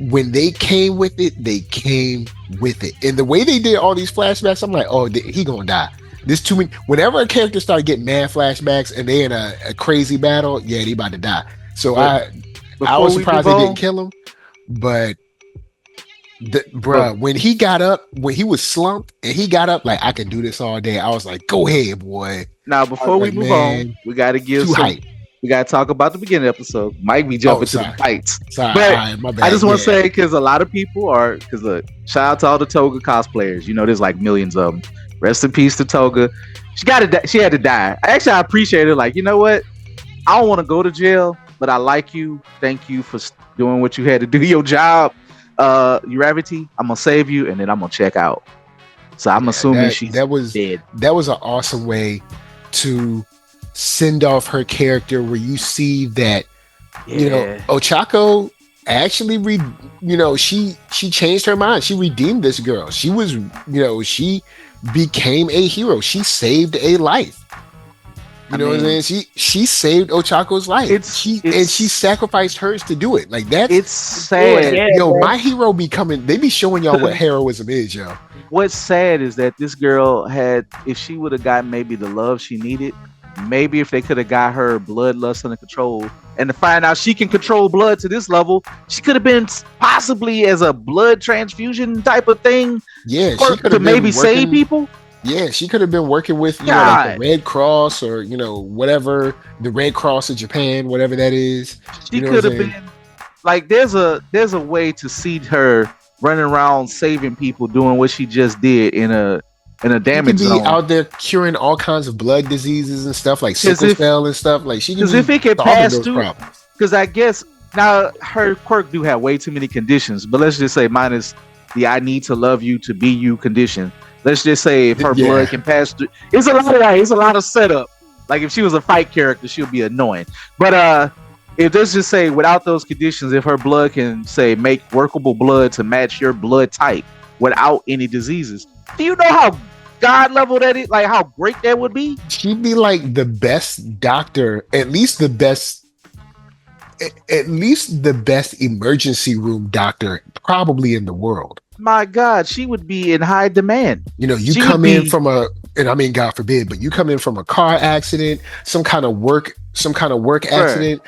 when they came with it, and the way they did all these flashbacks, I'm like, oh, he gonna die. There's too many. Whenever a character started getting mad flashbacks and they in a crazy battle, yeah, they about to die. So I was surprised they didn't kill him, but when he got up, when he was slumped and he got up like, I can do this all day, I was like, go ahead, boy.
Now before we move on, we got to give we got to talk about the beginning of the episode. Might be jumping to the fights.
Sorry,
but
my bad.
I just want to say, because a lot of people are, because shout out to all the Toga cosplayers. You know, there's like millions of them. Rest in peace to Toga. She had to die. Actually, I appreciate it. Like, you know what? I don't want to go to jail, but I like you. Thank you for doing what you had to do. Your job, Uravity. I'm gonna save you, and then I'm gonna check out. So I'm assuming she's dead.
That was an awesome way to send off her character, where you see that Ochako actually she changed her mind. She redeemed this girl. She was she became a hero. She saved a life. You know what I'm saying? She saved Ochako's life. She sacrificed hers to do it. Like that's
it's sad.
My hero they be showing y'all what heroism is, yo.
What's sad is that this girl if she would have gotten maybe the love she needed, maybe if they could have got her bloodlust under control, and to find out she can control blood to this level, she could have been possibly as a blood transfusion type of thing.
Yeah, she could have
maybe save people.
Yeah, she could have been working with like the Red Cross or whatever, the Red Cross of Japan, whatever that is.
She could have been like, there's a way to see her running around saving people, doing what she just did in a damage zone.
Out there curing all kinds of blood diseases and stuff like sickle cell and stuff. Like she can be
if it can pass
those
through
problems.
Because I guess now her quirk do have way too many conditions, but let's just say minus the "I need to love you to be you" condition. Let's just say if her blood can pass through, it's a lot of setup. Like if she was a fight character, she'll be annoying. But if let's just say without those conditions, if her blood can say make workable blood to match your blood type without any diseases, do you know how God level that is? Like how great that would be?
She'd be like the best doctor, at least the best at least the best emergency room doctor probably in the world.
My God, she would be in high demand.
You know, you
She
come
would
in
be-
from and I mean, God forbid, but you come in from a car accident, some kind of work accident,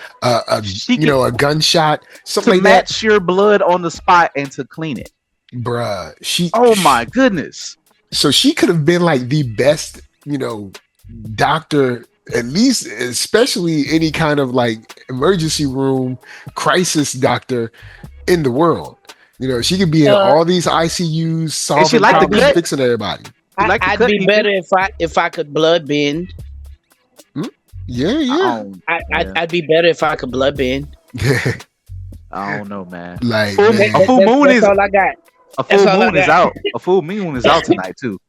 She
a gunshot, something
to
like
match your blood on the spot and to clean it.
that. Bruh,
Oh my goodness.
so she could have been like the best, doctor, at least, especially any kind of like emergency room crisis doctor in the world. You know, she could be in all these ICUs, solving
like to
problems,
cut.
fixing everybody.
I'd be better if I could blood bend.
Yeah.
I'd be better if I could blood bend.
I don't know, man.
Like,
A full moon
That's
is
all I got.
a full moon is out. A full moon is out tonight too.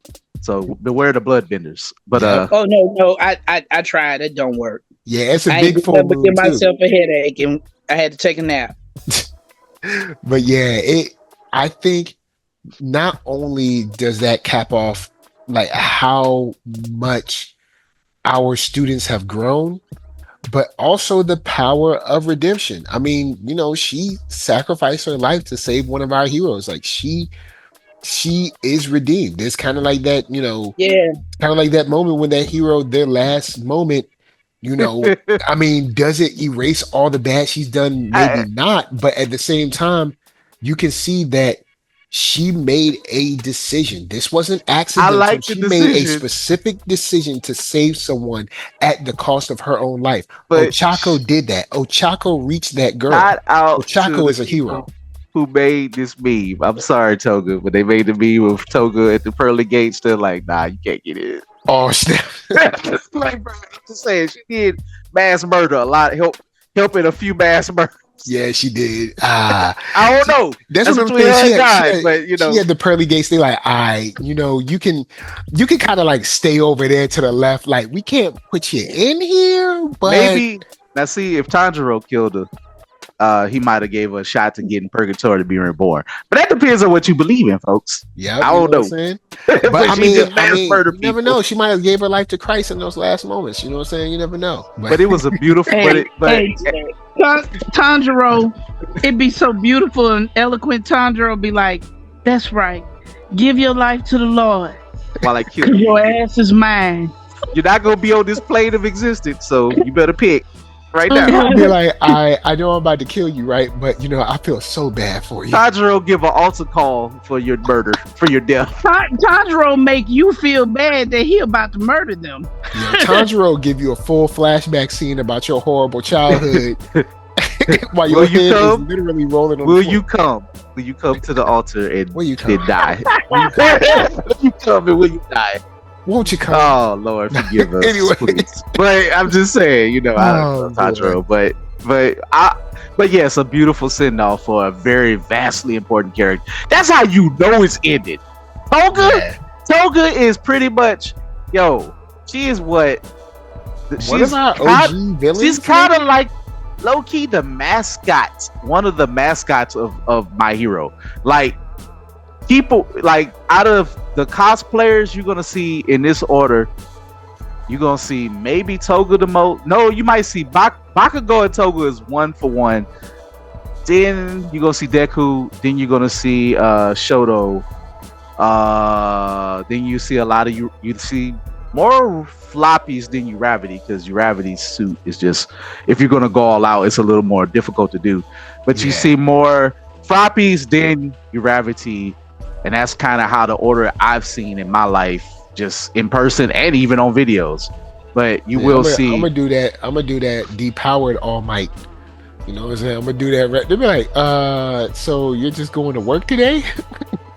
So beware the blood benders. But
Oh no, I tried. It don't work.
yeah, it's a
I
big full
to
moon
give
too.
myself a headache, and I had to take a nap.
But yeah, I think not only does that cap off like how much our students have grown, but also the power of redemption. I mean, she sacrificed her life to save one of our heroes. Like she is redeemed. It's kind of like that,
Yeah,
kind of like that moment when that hero, their last moment, I mean, does it erase all the bad she's done? Maybe not, but at the same time, you can see that she made a decision. This wasn't accidental.
I like the
she made a
decision.
specific decision to save someone at the cost of her own life.
But
Ochako did that. Ochako reached that girl.
Shout out
Ochako
to
is
the
a hero.
who made this meme. I'm sorry, Toga, but they made the meme of Toga at the pearly gates. They're like, nah, you can't get in.
Oh, snap.
Like, bro, I'm just saying, she did mass murder a lot, helping a few mass murders.
Yeah, she did.
I don't know.
That's what I'm
between her
saying.
and God, but
she had the pearly gates. They like, you can kind of like stay over there to the left. Like, we can't put you in here, but
maybe now see if Tanjiro killed her, he might have gave her a shot to get in purgatory to be reborn. But that depends on what you believe in, folks.
Yeah,
I don't know.
What I'm saying?
But
But
she just mass murdered
you never
people.
know. She might have gave her life to Christ in those last moments. You know what I'm saying? You never know.
But it was a beautiful.
Tanjiro, it'd be so beautiful and eloquent. Tanjiro be like, "That's right. Give your life to the Lord,
while I kill
'cause
you,
your ass is mine."
you're not gonna be on this plane of existence, so you better pick right now.
I'd be like, I know I'm about to kill you, right? But I feel so bad for you.
Tanjiro give an altar call for your murder, for your death.
Tanjiro make you feel bad that he about to murder them.
Tanjiro give you a full flashback scene about your horrible childhood while your
Will you
head
come?
is literally rolling on
Will
the floor.
you come? Will you come to the altar and
Will you come?
then die? Will you come and will you die?
Won't you come?
Oh Lord, forgive us,
Anyway.
please. But I'm just saying, I don't know Tanjiro, but yes, a beautiful send off for a very vastly important character. That's how you know it's ended. Toga is pretty much, she is what?
One of our OG villains.
She's kind of like low key the mascot, one of the mascots of My Hero. Like people, like out of the cosplayers you're gonna see in this order, you're gonna see maybe Toga the most. No, you might see Bakugo and Toga is 1 for 1. Then you're gonna see Deku. Then you're gonna see Shoto. Then you see a lot of you see more floppies than Uravity, because Uravity's suit is just, if you're gonna go all out, it's a little more difficult to do. But you see more floppies than Uravity, and that's kind of how the order I've seen in my life, just in person and even on videos. But you will see.
I'm gonna do that. Depowered All Might. You know what I'm saying? I'm gonna do that. They'll be like, so you're just going to work today?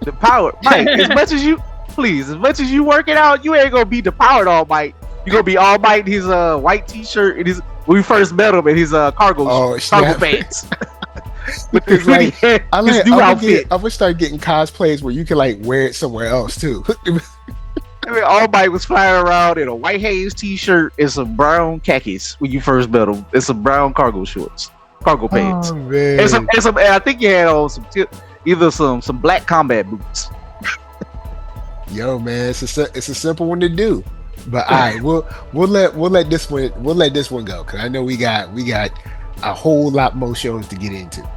The power, Mike. As much as you working out, you ain't gonna be depowered All Might. You're gonna be All Might in his white t-shirt and when we first met him in his cargo pants. With his
like,
his new outfit.
I'm gonna start getting cosplays where you can like wear it somewhere else too.
I mean, All Might was flying around in a white Hanes t-shirt and some brown khakis when you first met him. And some brown cargo pants.
Oh, man.
And I think he had on some black combat boots.
Yo, man, it's a simple one to do. But all right, we'll let this one go, because I know we got a whole lot more shows to get into.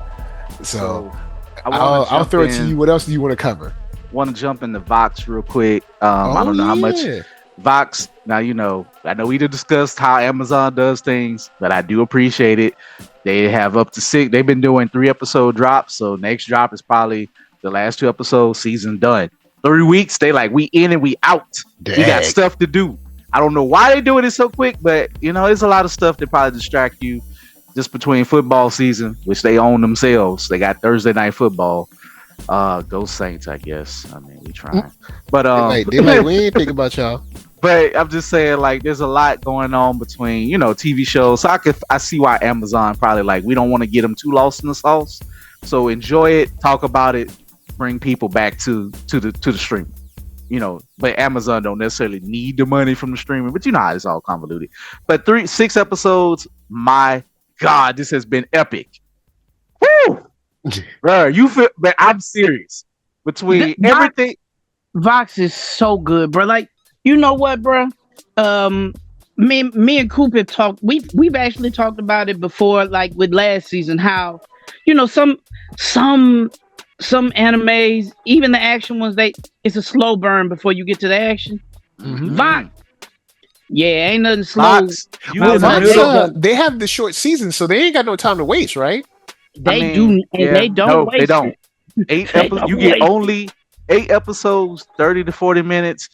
So I'll throw it to you. What else do you want to cover?
Want to jump into Vox real quick. I don't know how much Vox. Now, I know we did discuss how Amazon does things, but I do appreciate it. They have up to 6. They've been doing 3-episode drops. So next drop is probably the last 2 episodes. Season done. 3 weeks. They like, we in and we out.
Dang.
We got stuff to do. I don't know why they doing it so quick, but there's a lot of stuff that probably distract you just between football season, which they own themselves. They got Thursday night football. Go Saints, I guess. I mean, we trying, but
they like we ain't think about y'all.
But I'm just saying, like, there's a lot going on between TV shows. So I see why Amazon probably like, we don't want to get them too lost in the sauce. So enjoy it, talk about it, bring people back to the stream. But Amazon don't necessarily need the money from the streaming. But you know how it's all convoluted. But 6 episodes, my God, this has been epic. Woo! Bro, you feel, but I'm serious. Between everything,
Vox is so good, bro. Like, you know what, bro? Me and Coop have talked. We've actually talked about it before, like with last season. How, some animes, even the action ones, it's a slow burn before you get to the action.
Mm-hmm.
Vox, yeah, ain't nothing slow.
Vox,
they have the short season, so they ain't got no time to waste, right?
They don't.
No,
waste
they don't.
it.
8 episodes. You get only 8 episodes, 30 to 40 minutes.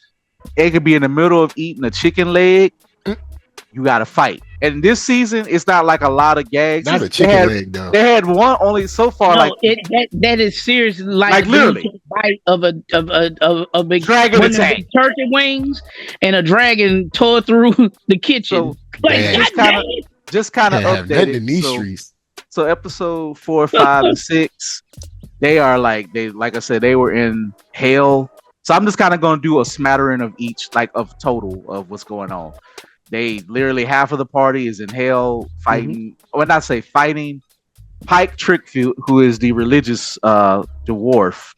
It could be in the middle of eating a chicken leg. You got to fight. And this season, it's not like a lot of gags.
Not a chicken leg, though.
They had one only so far.
No, that is seriously like
literally
bite of a big
dragon attack,
turkey wings, and a dragon tore through the kitchen.
So, just kind of updated
in these streets.
So episode 4, 5, and 6, they like I said, they were in hell. So I'm just kind of going to do a smattering of each, like of total of what's going on. They literally half of the party is in hell fighting. When I say fighting, Pike Trickfield, who is the religious dwarf,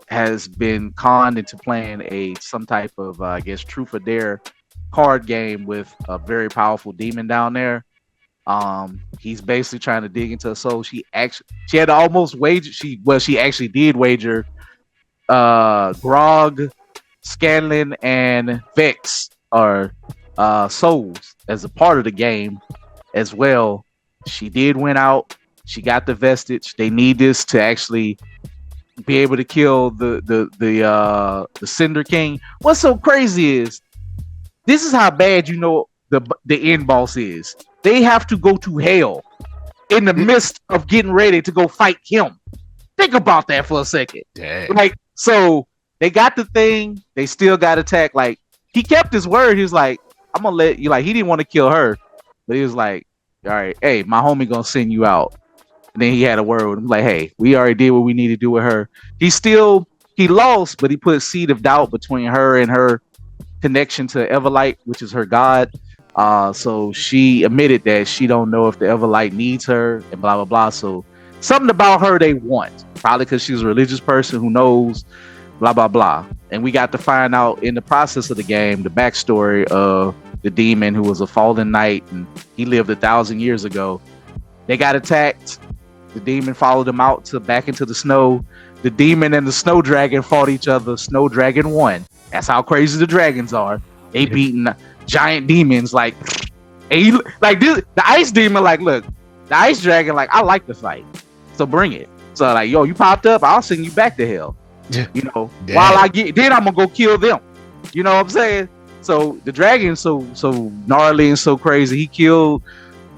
has been conned into playing some type of I guess truth or dare card game with a very powerful demon down there. He's basically trying to dig into her soul. She had to almost wager. She actually did wager Grog, Scanlan, and Vex are souls as a part of the game as well. She did win out. She got the vestige. They need this to actually be able to kill the Cinder King. What's so crazy is this is how bad the end boss is. They have to go to hell in the midst of getting ready to go fight him. Think about that for a second.
Dang.
Like, so they got the thing. They still got attacked. Like, he kept his word. He was like, I'm going to let you, like, he didn't want to kill her. But he was like, all right, hey, my homie going to send you out. And then he had a word with him. Like, hey, we already did what we need to do with her. He lost, but he put a seed of doubt between her and her connection to Everlight, which is her god. So she admitted that she don't know if the Everlight needs her and blah, blah, blah. So something about her they want. Probably because she's a religious person who knows blah, blah, blah. And we got to find out in the process of the game, the backstory of the demon who was a fallen knight and he lived 1,000 years ago. They got attacked. The demon followed them out back into the snow. The demon and the snow dragon fought each other. Snow dragon won. That's how crazy the dragons are. They beating giant demons like this, the ice demon. Like, look, the ice dragon. Like, I like the fight, so bring it. So like, yo, you popped up. I'll send you back to hell.
Damn.
While then I'm gonna go kill them. You know what I'm saying? So the dragon's so gnarly and so crazy. He killed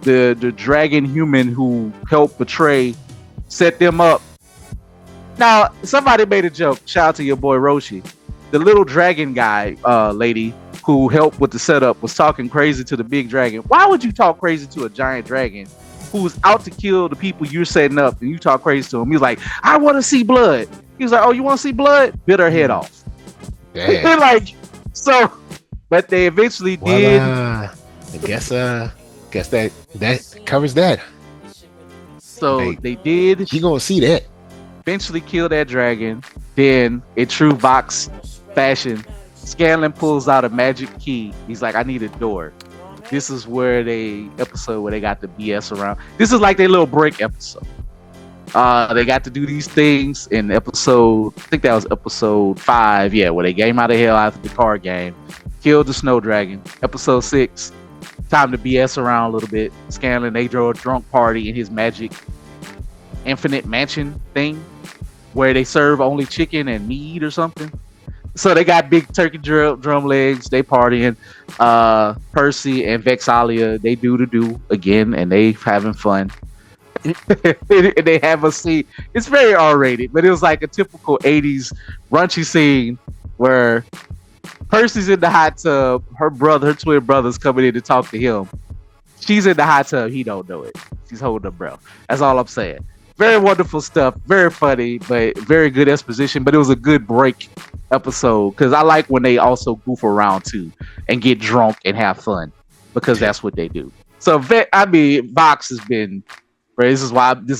the dragon human who helped betray, set them up. Now somebody made a joke. Shout out to your boy Roshi. The little dragon guy, lady who helped with the setup was talking crazy to the big dragon. Why would you talk crazy to a giant dragon who's out to kill the people you're setting up and you talk crazy to him? He's like, I want to see blood. He's like, oh, you want to see blood? Bit her head off. Like, so, but they eventually did.
I guess that covers that.
So they did.
You gonna see that?
Eventually kill that dragon. Then, in true Vox fashion, Scanlan pulls out a magic key. He's like, I need a door. this is where they got the BS around. This is like their little break episode. They got to do these things in episode, I think that was episode 5, yeah, where they came out of hell after the card game, killed the snow dragon. Episode 6, time to BS around a little bit. Scanlan, they throw a drunk party in his magic infinite mansion thing where they serve only chicken and meat or something. So they got big turkey drum legs. They partying. Percy and Vexalia, they do again, and they having fun. They have a scene. It's very R-rated, but it was like a typical 80s raunchy scene where Percy's in the hot tub. Her twin brother's coming in to talk to him. She's in the hot tub. He don't know it. She's holding her breath. That's all I'm saying. Very wonderful stuff. Very funny, but very good exposition. But it was a good break episode because I like when they also goof around too and get drunk and have fun because that's what they do. So Vox has been. This is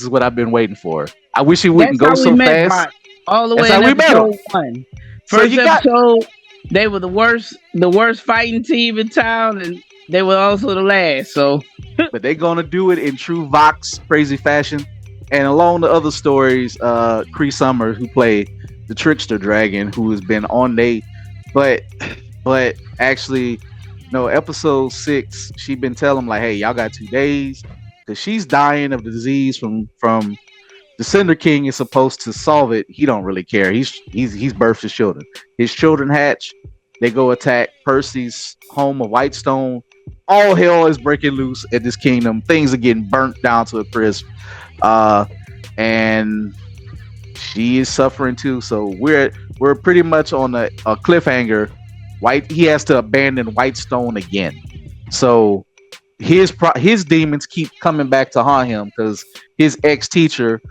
what I've been waiting for. I wish it wouldn't go so fast.
Vox, all the way in episode 1. First episode, they were the worst fighting team in town, and they were also the last. So,
but they're gonna do it in true Vox crazy fashion. And along the other stories, Cree Summer, who played the Trickster Dragon, who has been on but actually, no, episode 6, she been telling them like, hey, y'all got 2 days, because she's dying of the disease from the Cinder King is supposed to solve it. He don't really care. He's birthed his children. His children hatch. They go attack Percy's home of Whitestone. All hell is breaking loose at this kingdom. Things are getting burnt down to a crisp. And she is suffering too. So we're pretty much on a cliffhanger. He has to abandon Whitestone again. So his demons keep coming back to haunt him because his ex-teacher,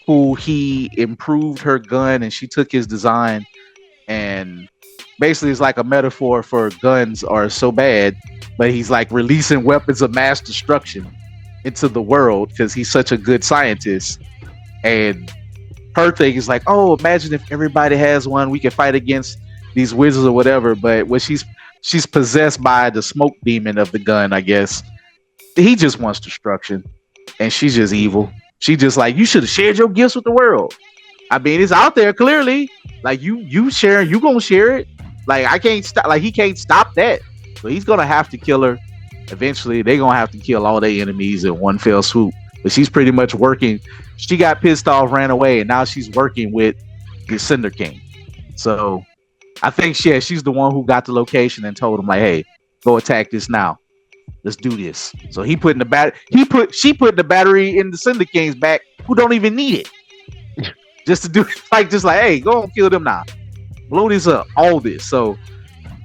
who he improved her gun and she took his design, and basically it's like a metaphor for guns are so bad, but he's like releasing weapons of mass destruction into the world because he's such a good scientist. And her thing is like, oh, imagine if everybody has one, we can fight against these wizards or whatever. But when she's possessed by the smoke demon of the gun, I guess. He just wants destruction, and she's just evil. She just like, you should have shared your gifts with the world. I mean, it's out there clearly. Like you share, you gonna share it. Like I can't stop. Like he can't stop that. So he's gonna have to kill her. Eventually, they're gonna have to kill all their enemies in one fell swoop. But she's pretty much working. She got pissed off, ran away, and now she's working with the Cinder King. So I think she's the one who got the location and told him like, "Hey, go attack this now. Let's do this." So she put the battery in the Cinder King's back, who don't even need it, just to do like hey, go and kill them now, blow this up, all this. So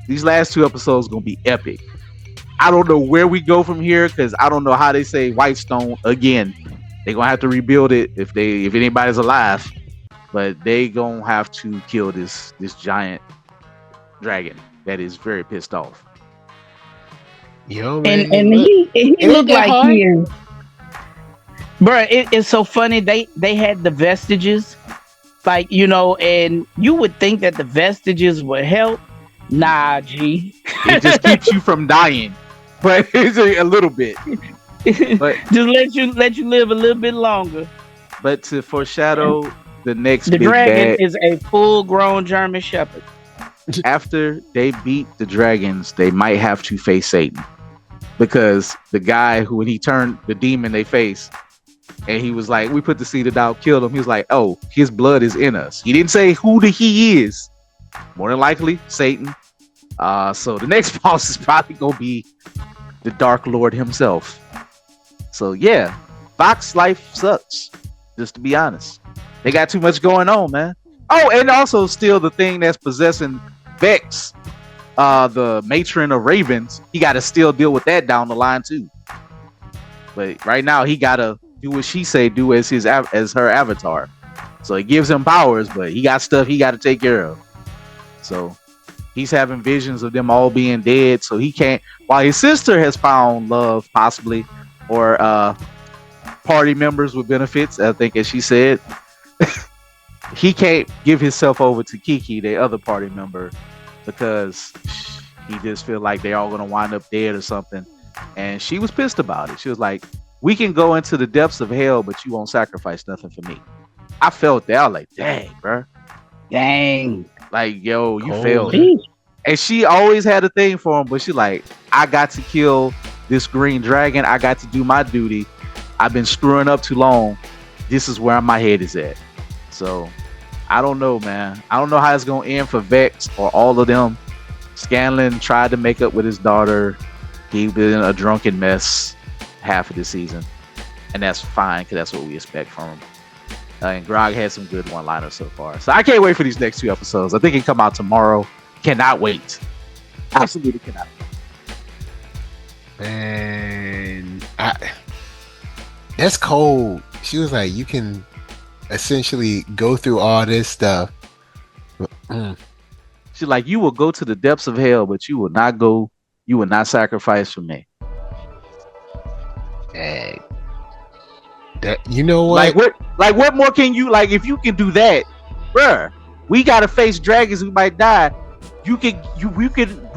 these last 2 episodes gonna be epic. I don't know where we go from here because I don't know how they say Whitestone again. They're gonna have to rebuild it if anybody's alive, but they gonna have to kill this giant dragon that is very pissed off.
Yo, man,
and he looked like here, bro. It's so funny. They had the vestiges, like and you would think that the vestiges would help. Nah, G.
It just keeps you from dying, but it's a little bit. But
just let you live a little bit longer.
But to foreshadow the next
the
big
dragon
bad,
is a full-grown German Shepherd.
After they beat the dragons, they might have to face Satan, because the guy who, when he turned the demon they face, and he was like, "We put the seed of doubt, killed him." He was like, "Oh, his blood is in us." He didn't say who he is. More than likely, Satan. So the next boss is probably gonna be the Dark Lord himself. So yeah, Vox life sucks. Just to be honest, they got too much going on, man. Oh, and also still the thing that's possessing Vex, the matron of Ravens. He got to still deal with that down the line too. But right now, he gotta do what she say, do as her avatar. So it gives him powers, but he got stuff he got to take care of. So he's having visions of them all being dead, so he can't. While his sister has found love, possibly, or party members with benefits, I think, as she said, he can't give himself over to Kiki, the other party member, because he just feel like they're all gonna wind up dead or something. and she was pissed about it. She was like, "We can go into the depths of hell, but you won't sacrifice nothing for me." I felt that. I was like, "Dang, bro,
Dang.
like yo, you
Cold.
failed." And she always had a thing for him, but she like, "I got to kill this green dragon. I got to do my duty. I've been screwing up too long. This is where my head is at." So I don't know, man. I don't know how it's gonna end for Vex or all of them. Scanlan tried to make up with his daughter. He been a drunken mess half of the season, and that's fine because that's what we expect from him. And Grog had some good one-liners so far, so I can't wait for these next 2 episodes. I think it come out tomorrow. Cannot wait. Absolutely cannot wait.
And that's cold. She was like, you can essentially go through all this stuff.
She's like, you will go to the depths of hell, but you will not sacrifice for me.
Dang. That, you know what?
What more can you, like, if you can do that, bruh, we gotta face dragons, we might die. We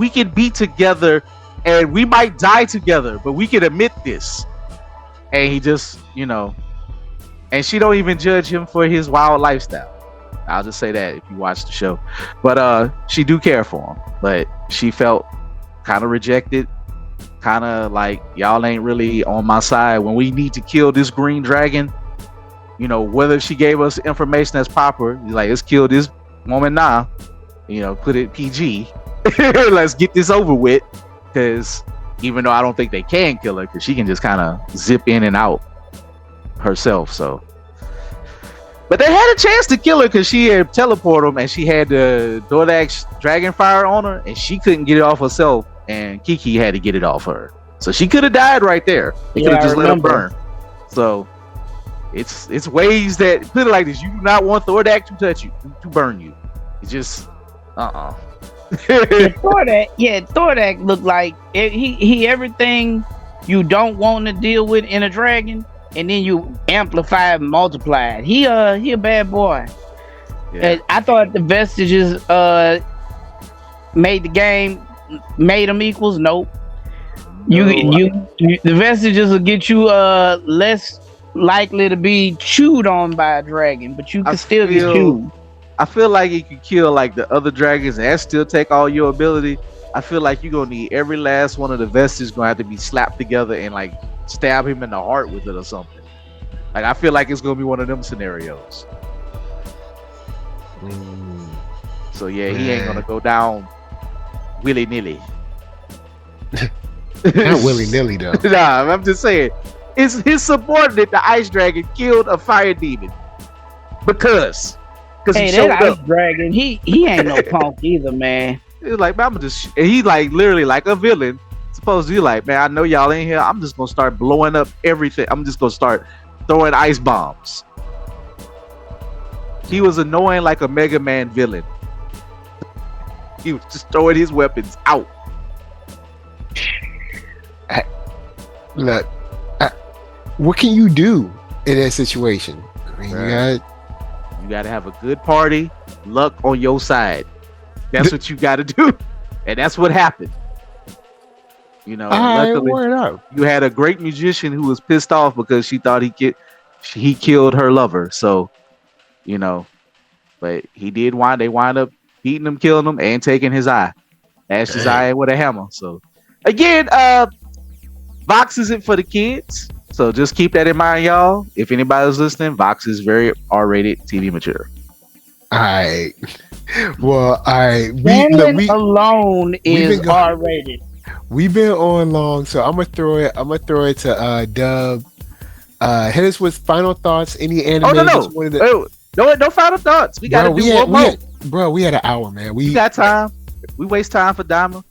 can be together and we might die together, but we can admit this. And he just, and she don't even judge him for his wild lifestyle. I'll just say that if you watch the show. But she do care for him. But she felt kind of rejected, kind of like, y'all ain't really on my side when we need to kill this green dragon. Whether she gave us information that's proper, like, let's kill this woman now. Put it PG. Let's get this over with. Because even though I don't think they can kill her, because she can just kind of zip in and out herself. So, but they had a chance to kill her because she had teleported them and she had the Dordax dragon fire on her, and she couldn't get it off herself, and Kiki had to get it off her. So she could have died right there. They could have just let her burn. So it's ways that, put it like this: you do not want Dordax to touch you, to burn you. It's just
Thordak looked like he everything you don't want to deal with in a dragon, and then you amplify and multiply it. He a bad boy. Yeah. I thought the vestiges made them equals. Nope. The vestiges will get you less likely to be chewed on by a dragon, but you can still get chewed.
I feel like you could kill like the other dragons and still take all your ability. I feel like you're gonna need every last one of the vestiges gonna have to be slapped together and like stab him in the heart with it or something. Like, I feel like it's gonna be one of them scenarios. So yeah, he ain't gonna go down willy-nilly.
Not willy-nilly though.
Nah, I'm just saying, it's his subordinate, the ice dragon, killed a fire demon because
that ice dragon, he ain't no punk either, man.
He's like, man, he like literally like a villain. Supposed to be like, man, I know y'all ain't here. I'm just gonna start blowing up everything. I'm just gonna start throwing ice bombs. He was annoying like a Mega Man villain. He was just throwing his weapons out.
Look, what can you do in that situation? I mean,
you gotta have a good party, luck on your side. That's what you gotta do, and that's what happened. Luckily, you had a great musician who was pissed off because she thought he killed her lover. So, but he did they wind up beating him, killing him, and taking his eye. Dashed his eye with a hammer. So, again, Vox isn't for the kids. So just keep that in mind, y'all. If anybody's listening, Vox is very R-rated TV material.
All right. Well, all right.
We alone is R-rated.
We've been on long, so I'm gonna throw it to Dub. Hit us with final thoughts. Any anime?
No final thoughts. We gotta do one more.
Bro, we had an hour, man.
We got time. We waste time for Daima.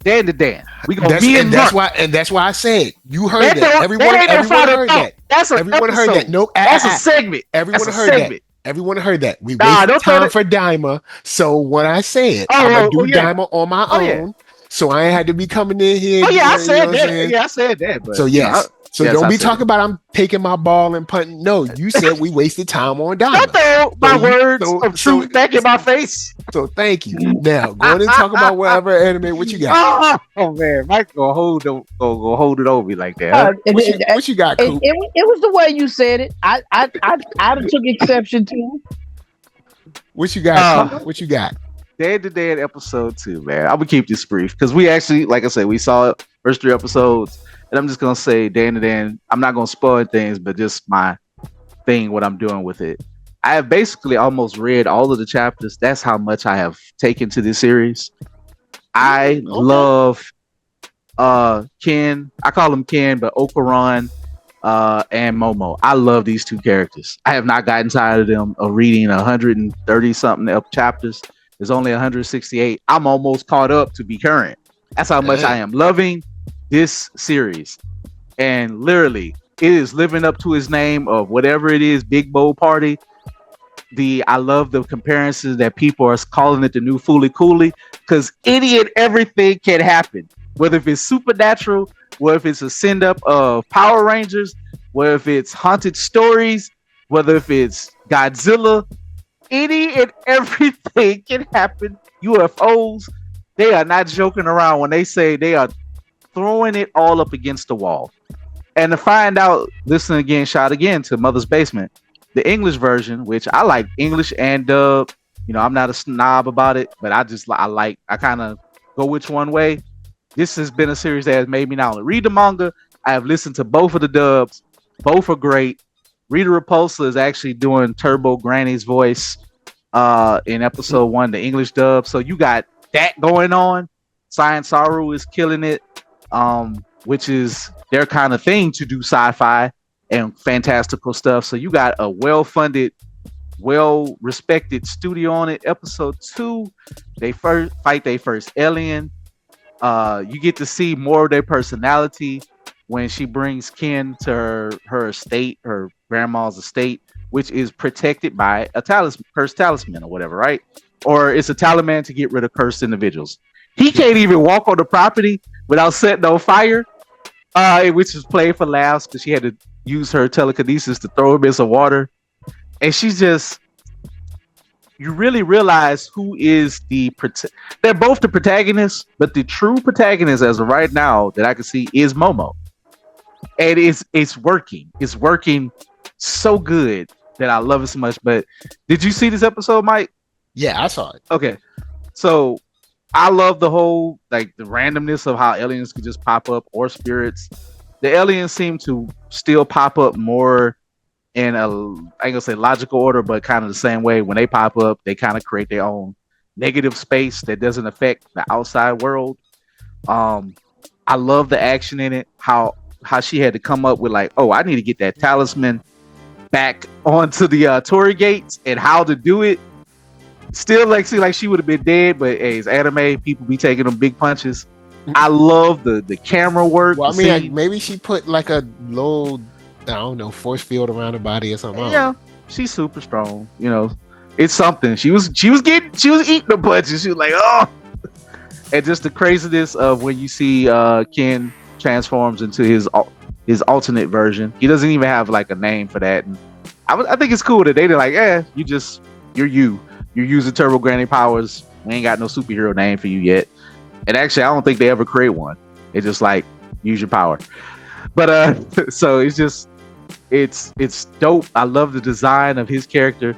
DanDaDan. We gonna be in
that's why I said you heard that. Everyone heard that. Everyone heard that. No,
that's a segment.
Everyone heard that. Everyone heard that. We wasted time for Daima. So what I said, I'm gonna do Daima on my own. So I ain't had to be coming in here.
I said that. Yeah, I said that. But,
so yes. So
Yes,
don't
I
be
said
talking
it.
about I'm taking my ball and punting. No, you said we wasted time on
Don't
Daima.
throw my
So you
words of truth back in my face.
so thank you. Now go on and talk about whatever anime. What you got?
Oh man, Mike gonna hold it over me like that, huh?
What you got, Coop?
It was the way you said it. I took exception to it.
What you got, Coop? What you got?
DanDaDan episode 2, man. I'm gonna keep this brief because we actually, like I said, we saw first 3 episodes, and I'm just gonna say DanDaDan. I'm not gonna spoil things, but just my thing, what I'm doing with it. I have basically almost read all of the chapters. That's how much I have taken to this series. I love Ken. I call him Ken, but Okuran and Momo. I love these 2 characters. I have not gotten tired of them, of reading 130 something chapters. There's only 168. I'm almost caught up to be current. That's how much I am loving this series. And literally, it is living up to its name of whatever it is, Big Bowl Party. I love the comparisons that people are calling it the new Fooly Cooly, because any and everything can happen. Whether if it's supernatural, whether if it's a send up of Power Rangers, whether if it's haunted stories, whether if it's Godzilla, any and everything can happen. UFOs, they are not joking around when they say they are throwing it all up against the wall. And to find out, listen again, shout again to Mother's Basement, the English version, which I like English and dub. You know, I'm not a snob about it, but I kind of go which one way. This has been a series that has made me not only read the manga, I have listened to both of the dubs. Both are great. Rita Repulsa is actually doing Turbo Granny's voice in episode 1, the English dub. So you got that going on. Science Saru is killing it, which is their kind of thing to do sci-fi and fantastical stuff. So you got a well-funded, well-respected studio on it. Episode 2, they fight their first alien. You get to see more of their personality when she brings Ken to her estate, her grandma's estate, which is protected by a cursed talisman or whatever, right? Or it's a talisman to get rid of cursed individuals. He can't even walk on the property without setting on fire, which is played for laughs because she had to use her telekinesis to throw him in some water. And she's just, you really realize who is they're both the protagonists, but the true protagonist as of right now that I can see is Momo. And it's working. It's working so good that I love it so much. But did you see this episode, Mike?
Yeah, I saw it.
Okay. So I love the whole, like, the randomness of how aliens could just pop up, or spirits. The aliens seem to still pop up more in I ain't gonna say logical order, but kind of the same way. When they pop up, they kind of create their own negative space that doesn't affect the outside world. I love the action in it. How she had to come up with, like, oh, I need to get that talisman back onto the Torii gates, and how to do it. Still, like, see, like she would have been dead, but hey, it's anime. People be taking them big punches. I love the camera work.
Well, I mean, like, maybe she put like a little, I don't know, force field around her body or something.
Yeah, she's super strong. You know, it's something. She was eating the punches. She was like, oh, and just the craziness of when you see Ken transforms into his alternate version. He doesn't even have like a name for that. And I think it's cool that they're like, you're you. You're using Turbo Granny powers. We ain't got no superhero name for you yet. And actually, I don't think they ever create one. It's just like, use your power. But so it's dope. I love the design of his character.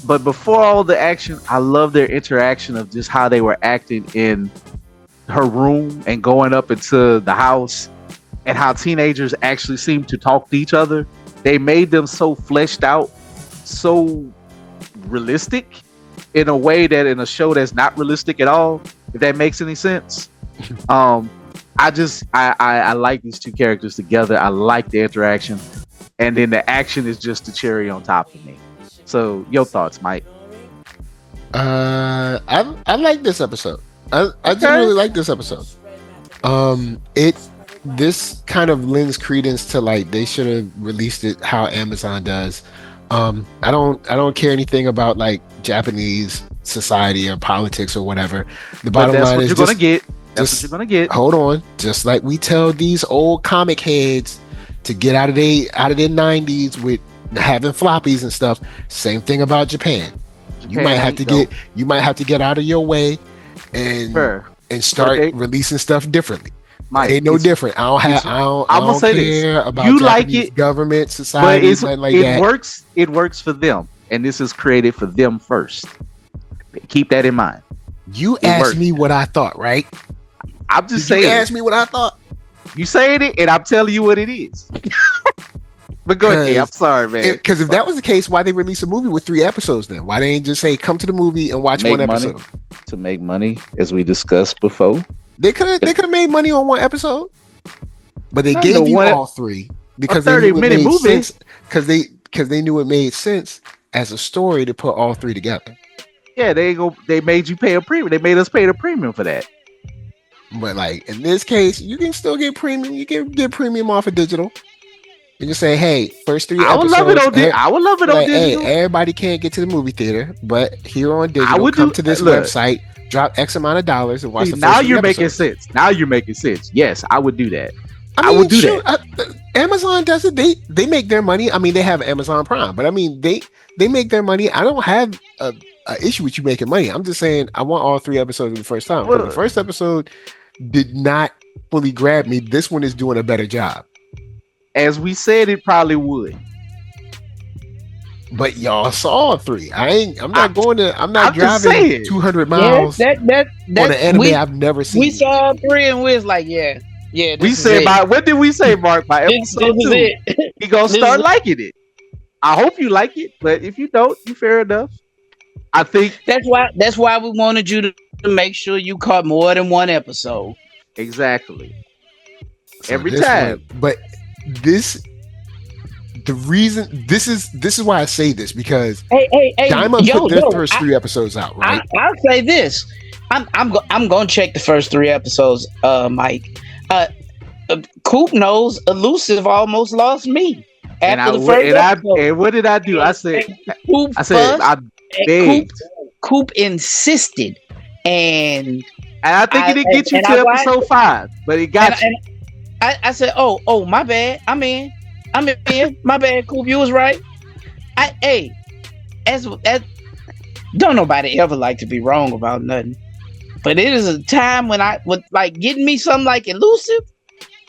But before all the action, I love their interaction of just how they were acting in her room and going up into the house, and how teenagers actually seem to talk to each other. They made them so fleshed out, so realistic, in a way that in a show that's not realistic at all, if that makes any sense. I like these 2 characters together. I like the interaction, and then the action is just the cherry on top for me. So your thoughts, Mike?
I like this episode. I just really like this episode. This kind of lends credence to, like, they should have released it how Amazon does. I don't care anything about like Japanese society or politics or whatever. The bottom line is
what you're gonna get. Hold on.
Just like we tell these old comic heads, to get out of their 90s with having floppies and stuff. Same thing about Japan. You might have to get out of your way and start releasing stuff differently.
Mike,
ain't no different. I don't care about
you
Japanese
like it,
government, society, nothing like that.
It works for them, and this is created for them first. Keep that in mind.
You asked me what I thought, right?
I'm just saying.
You asked me what I thought.
You saying it, and I'm telling you what it is. But go ahead. I'm sorry, man.
Because if that was the case, why they release a movie with 3 episodes then? Why they ain't just say come to the movie and watch one episode?
To make money, as we discussed before.
They could have made money on one episode, but they gave you all 3 because they knew it made sense. Because they knew it made sense as a story to put all 3 together.
Yeah, they made you pay a premium. They made us pay the premium for that.
But like in this case, you can still get premium. You can get premium off of digital. You can say, hey, first 3 episodes.
I would love it on digital.
Hey, everybody can't get to the movie theater, but here on digital, come to this website, drop X amount of dollars and watch the first 3
episodes. Now you're making sense. Yes, I would do that. I would do that.
Amazon does it. They make their money. I mean, they have Amazon Prime, but I mean, they make their money. I don't have a issue with you making money. I'm just saying I want all 3 episodes the first time. Well, the first episode did not fully grab me. This one is doing a better job.
As we said, it probably would.
But y'all saw 3. I'm not driving 200 miles on an anime I've never seen.
We saw 3 and we was like, yeah.
We said what did we say, Mark? By episode 2, he gonna start liking it. I hope you like it, but if you don't, you fair enough. I think
that's why we wanted you to make sure you caught more than one episode.
Exactly.
So
every time.
But this is why I say this, because Daima put their first 3 episodes out, right?
I'll say this. I'm gonna check the first 3 episodes, Mike. Coop knows Elusive almost lost me after the first episode.
And what did I do? I said I begged.
Coop insisted, and
I think he didn't get you to episode 5, but he got you.
I said, oh, my bad. I'm in. My bad, Coop. You was right. As don't nobody ever like to be wrong about nothing, but it is a time when I would like getting me something like Elusive,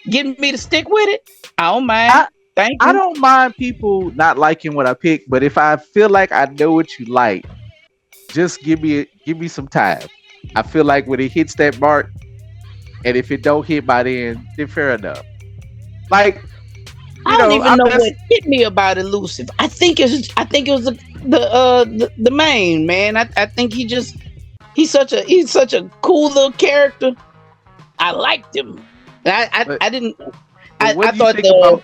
getting me to stick with it. I don't mind. Thank you.
I don't mind people not liking what I pick, but if I feel like I know what you like, just give me some time. I feel like when it hits that mark, and if it don't hit by then fair enough. Like,
I don't even know what hit me about Elusive. I think it was the main man. I think he's such a cool little character. I liked him. I didn't.
What do you think about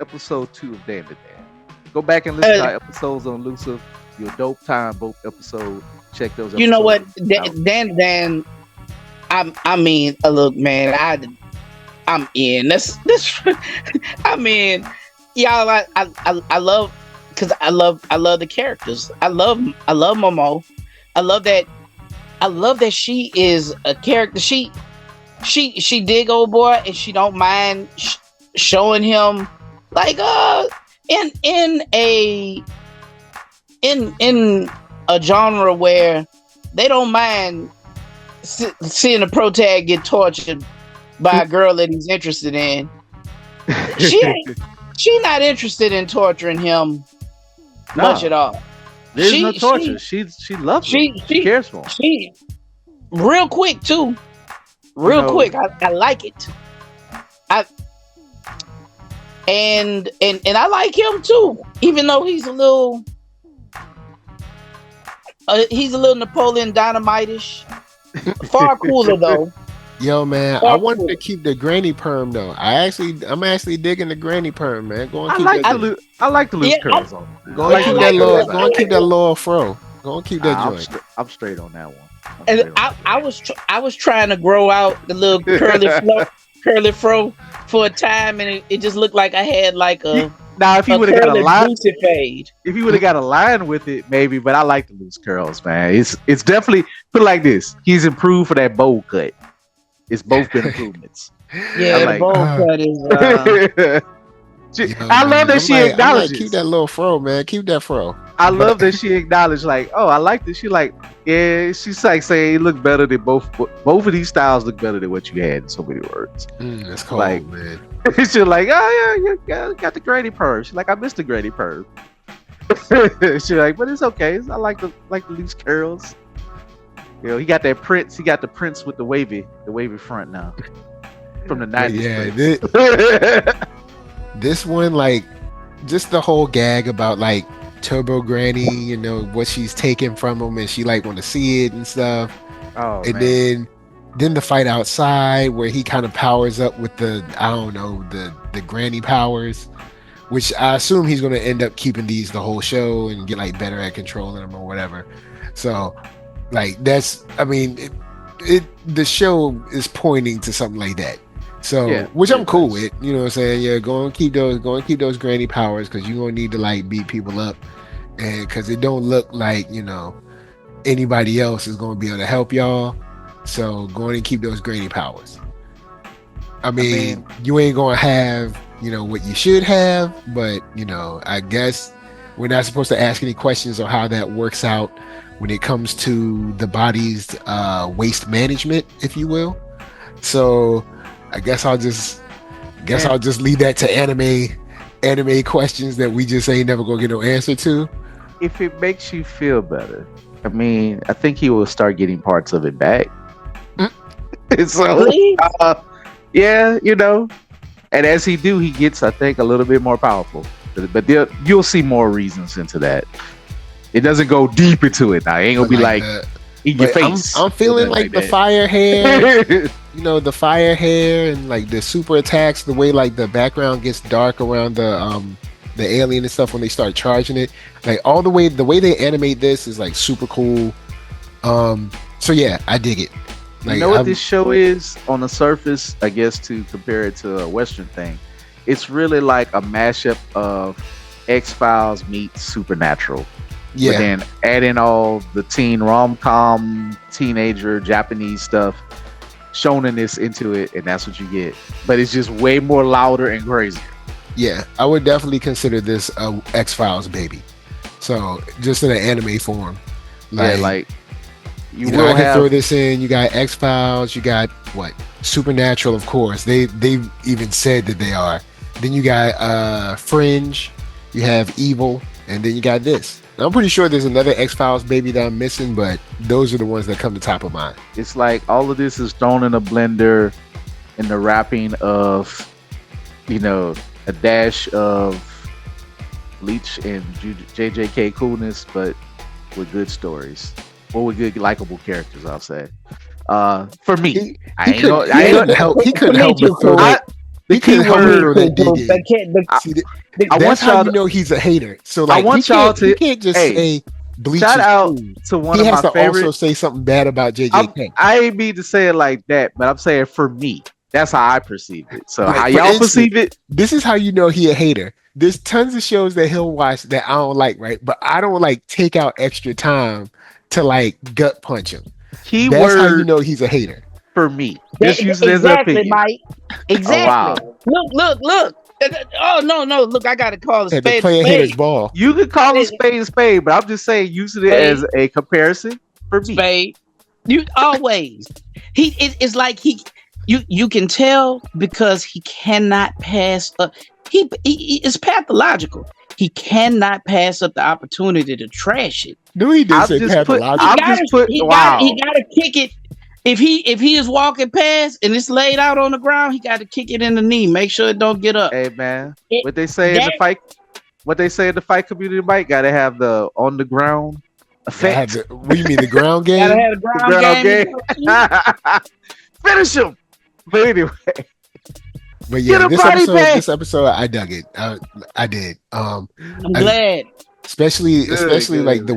episode 2 of DanDaDan? Go back and listen to our episodes on Elusive. Your dope time, both episodes. Check those.
You know what, DanDaDan. I mean, look, man. I'm in. This. I mean, y'all. I love because I love the characters. I love Momo. I love that she is a character. She dig old boy, and she don't mind showing him like in a genre where they don't mind seeing a protag get tortured by a girl that he's interested in. She not interested in torturing him much at all.
There's no torture. She loves him. She cares for him.
She real quick too. Quick. I like it. And I like him too, even though he's a little Napoleon Dynamite-ish. Far cooler though.
Yo, man, I wanted to keep the granny perm though. I'm actually digging the granny perm, man.
I like the loose curls on.
Go and keep that little fro. Go and keep that joint.
I'm straight on that one.
And I was trying to grow out the little curly fro for a time, and it just looked like I had like a.
Now, if he would have got a line,
fade.
If he would have got a line with it, maybe. But I like the loose curls, man. It's definitely put it like this. He's improved for that bowl cut. It's both been improvements.
Yeah, the bowl cut is.
I love that she
I'm like, keep
acknowledges.
that little fro, man. Keep that fro.
I love that she acknowledged, like, oh, I like this. She like, yeah, she's like saying it look better than both of these styles look better than what you had in so many words.
That's cold,
Like,
man.
she's like, oh yeah, you got the granny purr. She's like, I miss the granny purr. She's like, but it's okay. I like the loose curls. You know, he got that Prince. He got the Prince with the wavy front now from the
But
90s.
yeah, this one, like, just the whole gag about like Turbo Granny, you know, what she's taking from him, and she like want to see it and stuff.
Oh,
And
man.
then the fight outside where he kind of powers up with the, I don't know, the granny powers, which I assume he's going to end up keeping these the whole show and get like better at controlling them or whatever. So like that's, I mean, the show is pointing to something like that. So
Yeah,
which I'm
it
cool
does.
with, you know what I'm saying? Yeah, go and keep those granny powers, because you're gonna need to like beat people up, and because it don't look like, you know, anybody else is gonna be able to help y'all. So go on and keep those granny powers. I mean, you ain't gonna have, you know, what you should have, but you know, I guess we're not supposed to ask any questions on how that works out when it comes to the body's waste management, if you will. So I guess I'll just leave that to anime questions that we just ain't never gonna get no answer to.
If it makes you feel better, I mean, I think he will start getting parts of it back. So,
Please?
yeah, you know, and as he do, he gets, I think, a little bit more powerful. But you'll see more reasons into that. It doesn't go deep into it now. It ain't gonna be like in your
but
face.
I'm feeling like the
that.
fire hair, you know, the fire hair and like the super attacks, the way like the background gets dark around the alien and stuff when they start charging it. Like all the way they animate this is like super cool. So yeah, I dig it. Like,
you know what this show is on the surface, I guess, to compare it to a Western thing. It's really like a mashup of X-Files meets Supernatural.
Yeah.
But then add in all the teen rom-com, teenager, Japanese stuff, shonen-ness into it, and that's what you get. But it's just way more louder and crazier.
Yeah, I would definitely consider this a X-Files baby. So just in an anime form.
Like you
know,
will
I can
have
throw this in. You got X-Files. You got what? Supernatural, of course. They've even said that they are. Then you got Fringe. You have Evil, and then you got this. Now, I'm pretty sure there's another X-Files baby that I'm missing, but those are the ones that come to top of mind.
it's like all of this is thrown in a blender in the wrapping of, you know, a dash of Bleach and JJK coolness, but with good stories. Or with good likable characters, I'll say. For me,
He couldn't help but throw that.
the
He
key
couldn't help but
word.
throw that dig in. See,
I want
that's how
y'all
you
to-
know he's a hater. So
I
like,
want y'all to-
he can't just
hey,
say Bleach
shout
is
out
cool.
to one
He
of
has
my
to
favorite.
also say something bad about JJK.
I ain't mean to say it like that, but I'm saying for me, that's how I perceive it. So
Like,
how
for
y'all
instance,
perceive it?
This is how you know he a hater. There's tons of shows that he'll watch that I don't like, right? But I don't like take out extra time to like gut punch him.
Key
That's how you
word
know he's a hater.
for me. Just use it as an
Exactly,
opinion.
Mike. Exactly.
wow.
Look. Oh no! Look, I gotta call a
Had to
spade
play
a
a hitter's
spade.
ball.
You could call a spade, but I'm just saying using it as a comparison for me.
Spade. You always. It's like you can tell because he cannot pass up. He it's pathological. He cannot pass up the opportunity to trash it.
No, he did
I've
say
just put-
pathological.
He gotta kick it. If he is walking past and it's laid out on the ground, he got to kick it in the knee. Make sure it don't get up.
Hey man,
It-
what they say in the fight? What they say in the fight community, Mike? Got to have the on the ground effect.
What do you mean, the ground game?
Gotta have the ground game.
Finish him. But anyway,
But yeah,
Get a
this
body bag.
episode, I dug it. I did.
I'm glad.
Especially
Good,
like the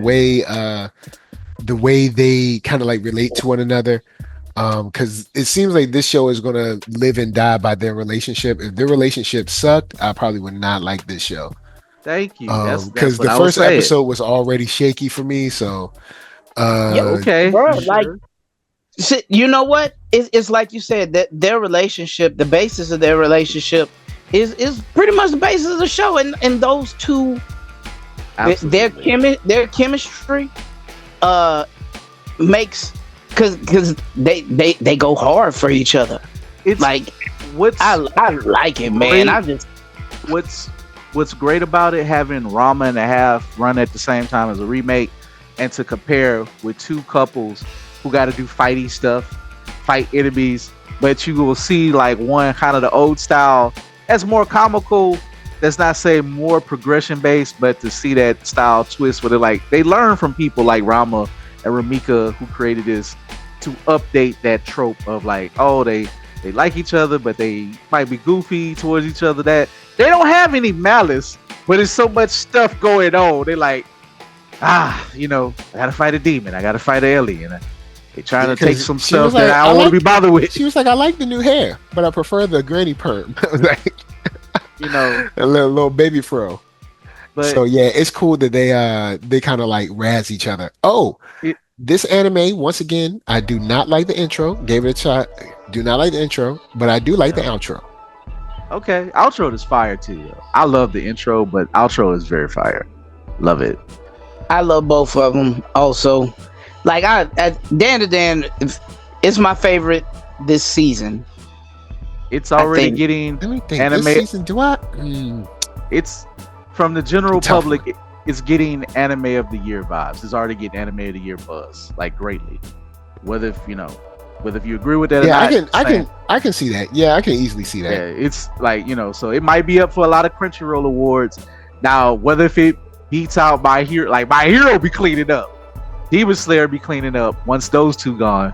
way they kind of like relate to one another. Because it seems like this show is gonna live and die by their relationship. If their relationship sucked, I probably would not like this show.
thank you.
Because the first episode was already shaky for me. So
okay,
Bro,
you
like-
sure?
You know what? It's like you said that their relationship, the basis of their relationship,
is pretty much the basis of the show, and those two,
Absolutely.
their chemistry makes, because they go hard for each other.
It's
Like
what's
I like it, man.
great.
I just
What's great about it, having Ranma and a half run at the same time as a remake, and to compare with two couples who got to do fighty stuff, fight enemies, but you will see like one kind of the old style that's more comical. That's not saying more progression based, but to see that style twist where they learn from people like Rama and Ramika who created this to update that trope of like, oh, they like each other, but they might be goofy towards each other. That they don't have any malice, but there's so much stuff going on. They like, I gotta fight a demon, I gotta fight an alien. They trying to take some stuff that I don't want to be bothered with.
She was like, I like the new hair, but I prefer the granny perm. I was like, a little baby fro.
But
so yeah, it's cool that they kind of like razz each other. Oh, this anime, once again, I do not like the intro. Gave it a shot. Do not like the intro, but I do like the outro.
Okay, outro is fire too. Though. I love the intro, but outro is very fire. Love it.
I love both of them. Also, like DanDaDan, it's my favorite this season.
It's already getting
anime. This season, do I?
It's from the general public. It's getting anime of the year vibes. It's already getting anime of the year buzz, like greatly. Whether if you agree with that or not.
I can see that. Yeah, I can easily see that.
Yeah, it's like, so it might be up for a lot of Crunchyroll awards. Now, whether if it beats out My Hero, like My Hero be cleaning up. Demon Slayer be cleaning up. Once those two gone,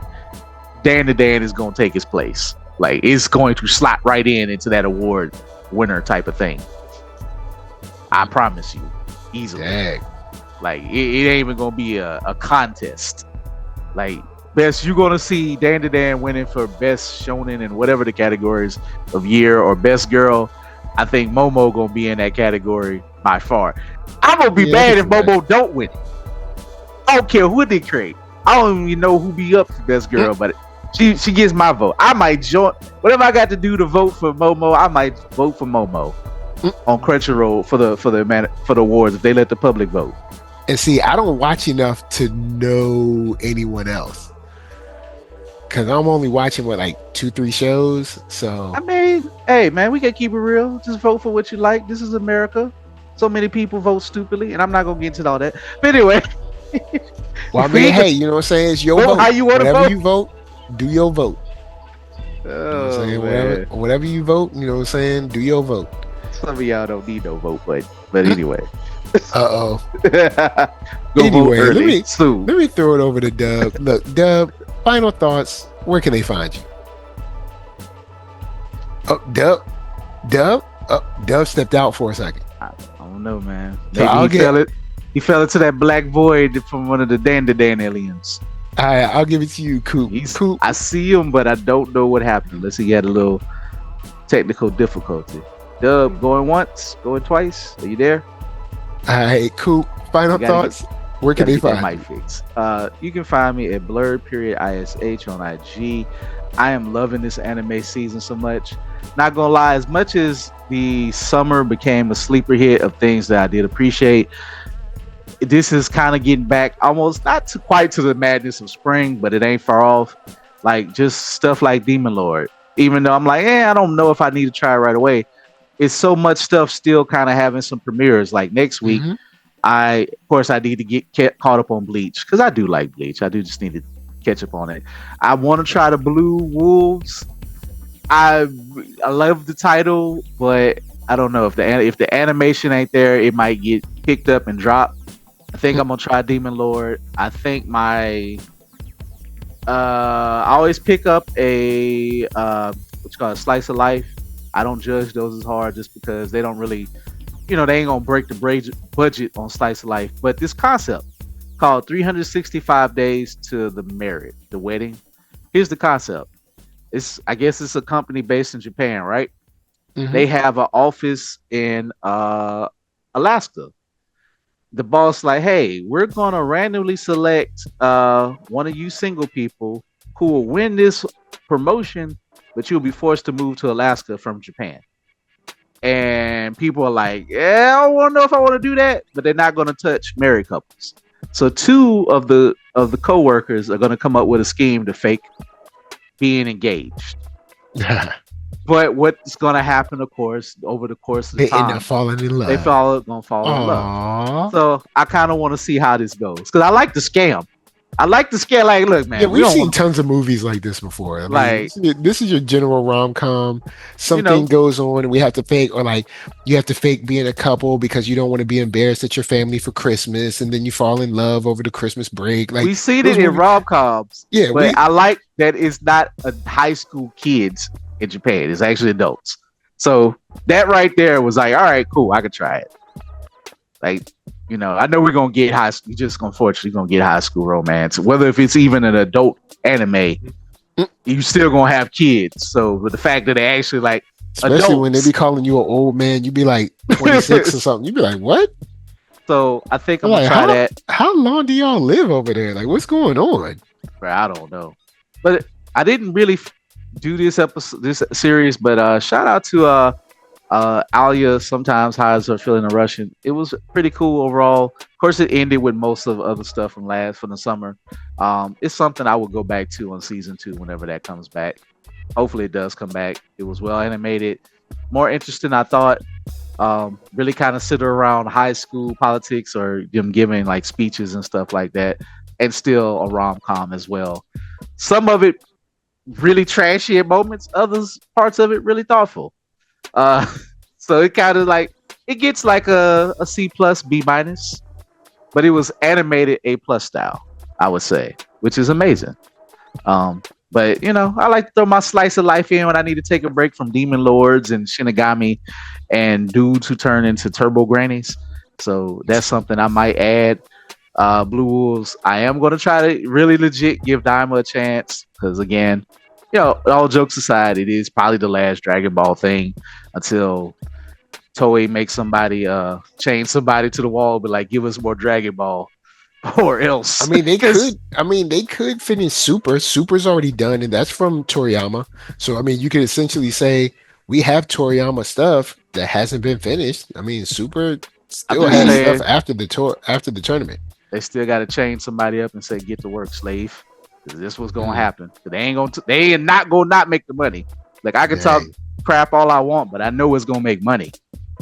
DanDaDan is gonna take his place. Like it's going to slot right into that award winner type of thing. I promise you. Easily.
Dang.
Like it ain't even gonna be a contest. Like best, you're gonna see DanDaDan winning for best shonen and whatever the categories of year, or best girl. I think Momo gonna be in that category by far. I'm gonna be mad if Momo don't win it. I don't care who they create. I don't even know who be up for best girl, but she gets my vote. I might join whatever I got to do to vote for Momo. I might vote for Momo on Crunchyroll for the awards if they let the public vote.
And see, I don't watch enough to know anyone else, because I'm only watching like 2-3 shows. So
I mean, hey man, we can keep it real. Just vote for what you like. This is America. So many people vote stupidly, and I'm not gonna get into all that. But anyway,
well, I mean, hey, you know what I'm saying? It's your vote.
How you want to vote?
You vote, do your vote.
Oh,
you know what I'm saying? Whatever you vote, you know what I'm saying? Do your vote.
Some of y'all don't need no vote, but anyway.
Anyway, let me throw it over to Dub. Look, Dub, final thoughts. Where can they find you? Oh, Dub stepped out for a second.
I don't know, man. Maybe he fell into that black void from one of the DanDaDan aliens.
I'll give it to you, Coop.
I see him, but I don't know what happened. Unless he had a little technical difficulty. Dub, going once, going twice. Are you there?
All right, Coop. Final thoughts. Where can they find
you? You can find me at blurred.ish on IG. I am loving this anime season so much. Not gonna lie, as much as the summer became a sleeper hit of things that I did appreciate, this is kind of getting back almost not quite to the madness of spring, but it ain't far off. Like just stuff like Demon Lord. Even though I'm like, I don't know if I need to try it right away. It's so much stuff still kind of having some premieres. Like next week, I need to get caught up on Bleach, because I do like Bleach. I do just need to catch up on it. I want to try the Blue Wolves. I love the title, but I don't know if the animation ain't there, it might get picked up and dropped. I think I'm gonna try Demon Lord. I think I always pick up a slice of life. I don't judge those as hard just because they don't really, they ain't gonna break the budget on slice of life. But this concept called 365 Days to the Wedding. Here's the concept. I guess it's a company based in Japan, right? They have an office in Alaska. The boss like, hey, we're gonna randomly select one of you single people who will win this promotion, but you'll be forced to move to Alaska from Japan. and people are like, yeah, I don't know if I want to do that, but they're not going to touch married couples. So two of the co-workers are going to come up with a scheme to fake being engaged. But what's going to happen, of course, over the course of the time,
end up falling in love.
They gonna fall in love. So I kind of want to see how this goes because I like the scam. Like, look, man.
Yeah, we've seen tons of movies like this before. I mean,
like
this is your general rom-com. Something goes on, and we have to fake, or like you have to fake being a couple because you don't want to be embarrassed at your family for Christmas, and then you fall in love over the Christmas break. Like
we see it in rom-coms.
Yeah,
but I like that it's not a high school kids in Japan. It's actually adults. So that right there was like, all right, cool. I could try it. Like, I know we're gonna get high school. Unfortunately gonna get high school romance. Whether if it's even an adult anime, you still gonna have kids. So with the fact that they actually like,
especially adults, when they be calling you an old man, you be like 26 or something. You be like, what?
So I think I'm gonna try that.
How long do y'all live over there? Like, what's going on?
Bro, I don't know. But I didn't really do this series. But shout out to Alia sometimes hides her feeling of Russian. It was pretty cool overall. Of course, it ended with most of the other stuff from the summer. It's something I will go back to on season 2 whenever that comes back. Hopefully it does come back. It was well animated, more interesting I thought. Really kind of sit around high school politics or them giving like speeches and stuff like that, and still a rom-com as well. Some of it really trashy at moments, others parts of it really thoughtful. So it kind of like it gets like a C plus B minus, but it was animated A plus style, I would say, which is amazing. But I like to throw my slice of life in when I need to take a break from demon lords and Shinigami and dudes who turn into turbo grannies. So that's something I might add. Blue Wolves, I am going to try to really legit give Daima a chance because again, all jokes aside, it is probably the last Dragon Ball thing until Toei makes somebody chain somebody to the wall, but like give us more Dragon Ball or else.
I mean, they could finish Super. Super's already done, and that's from Toriyama. So I mean, you could essentially say we have Toriyama stuff that hasn't been finished. I mean, Super still has stuff after the tournament.
They still got to chain somebody up and say, "Get to work, slave." This was gonna happen. They ain't not gonna not make the money. Like I can talk crap all I want, but I know it's gonna make money.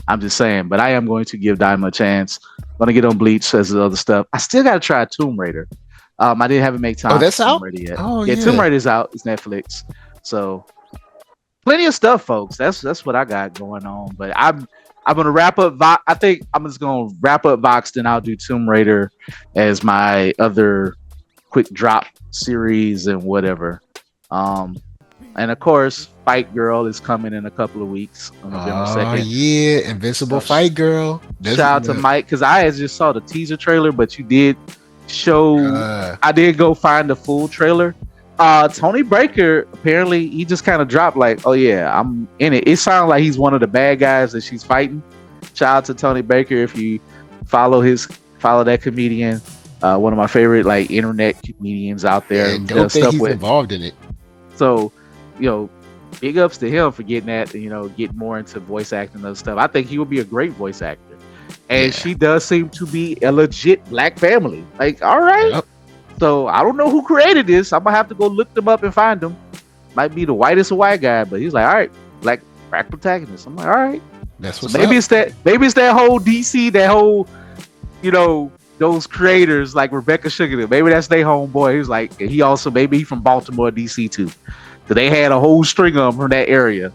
I'm just saying. But I am going to give Daima a chance. Gonna get on Bleach as the other stuff. I still gotta try Tomb Raider. I haven't make time.
Oh, that's out
yet.
Oh
yeah, Tomb Raider's out. It's Netflix. So plenty of stuff, folks. That's what I got going on. But I'm gonna wrap up. I think I'm just gonna wrap up Vox, then I'll do Tomb Raider as my other quick drop series and whatever. And of course, Fight Girl is coming in a couple of weeks on November 2nd.
Yeah, Invincible Fight Girl.
Shout out to Mike because I just saw the teaser trailer, but you did show. I did go find the full trailer. Tony Baker apparently he just kind of dropped like, "Oh yeah, I'm in it." It sounds like he's one of the bad guys that she's fighting. Shout out to Tony Baker if you follow that comedian. One of my favorite like internet comedians out there.
Yeah, dope that he's involved in it.
So, big ups to him for getting that. Getting more into voice acting and other stuff. I think he would be a great voice actor. And she does seem to be a legit black family. Like, all right. Yep. So I don't know who created this. I'm gonna have to go look them up and find them. Might be the whitest white guy, but he's like, all right, black protagonist. I'm like, all right.
That's what's
maybe
up.
Maybe it's that whole DC, that whole, those creators like Rebecca Sugar. Maybe that's their homeboy. He's like, he also maybe from Baltimore, DC too. So they had a whole string of them from that area.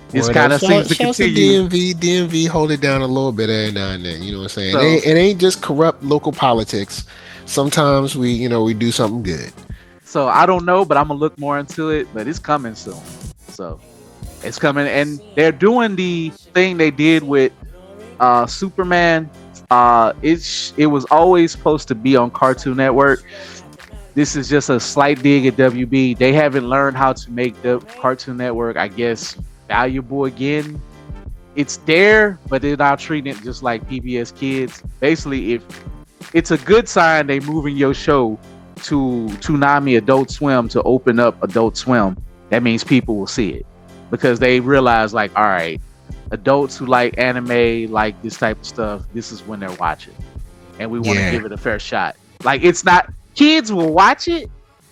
This kind of seems to continue.
DMV hold it down a little bit every now and then. You know what I'm saying? So, it ain't just corrupt local politics. Sometimes we do something good.
So I don't know, but I'm gonna look more into it. But it's coming soon. So it's coming, and they're doing the thing they did with Superman. It was always supposed to be on Cartoon Network. This is just a slight dig at WB. They haven't learned how to make the Cartoon Network, I guess, valuable again. It's there, but they're not treating it just like PBS Kids. Basically, if it's a good sign they moving your show to Toonami Adult Swim to open up Adult Swim, that means people will see it because they realize like, all right, adults who like anime, like this type of stuff, this is when they're watching, and we want to give it a fair shot. Like, it's not kids will watch it.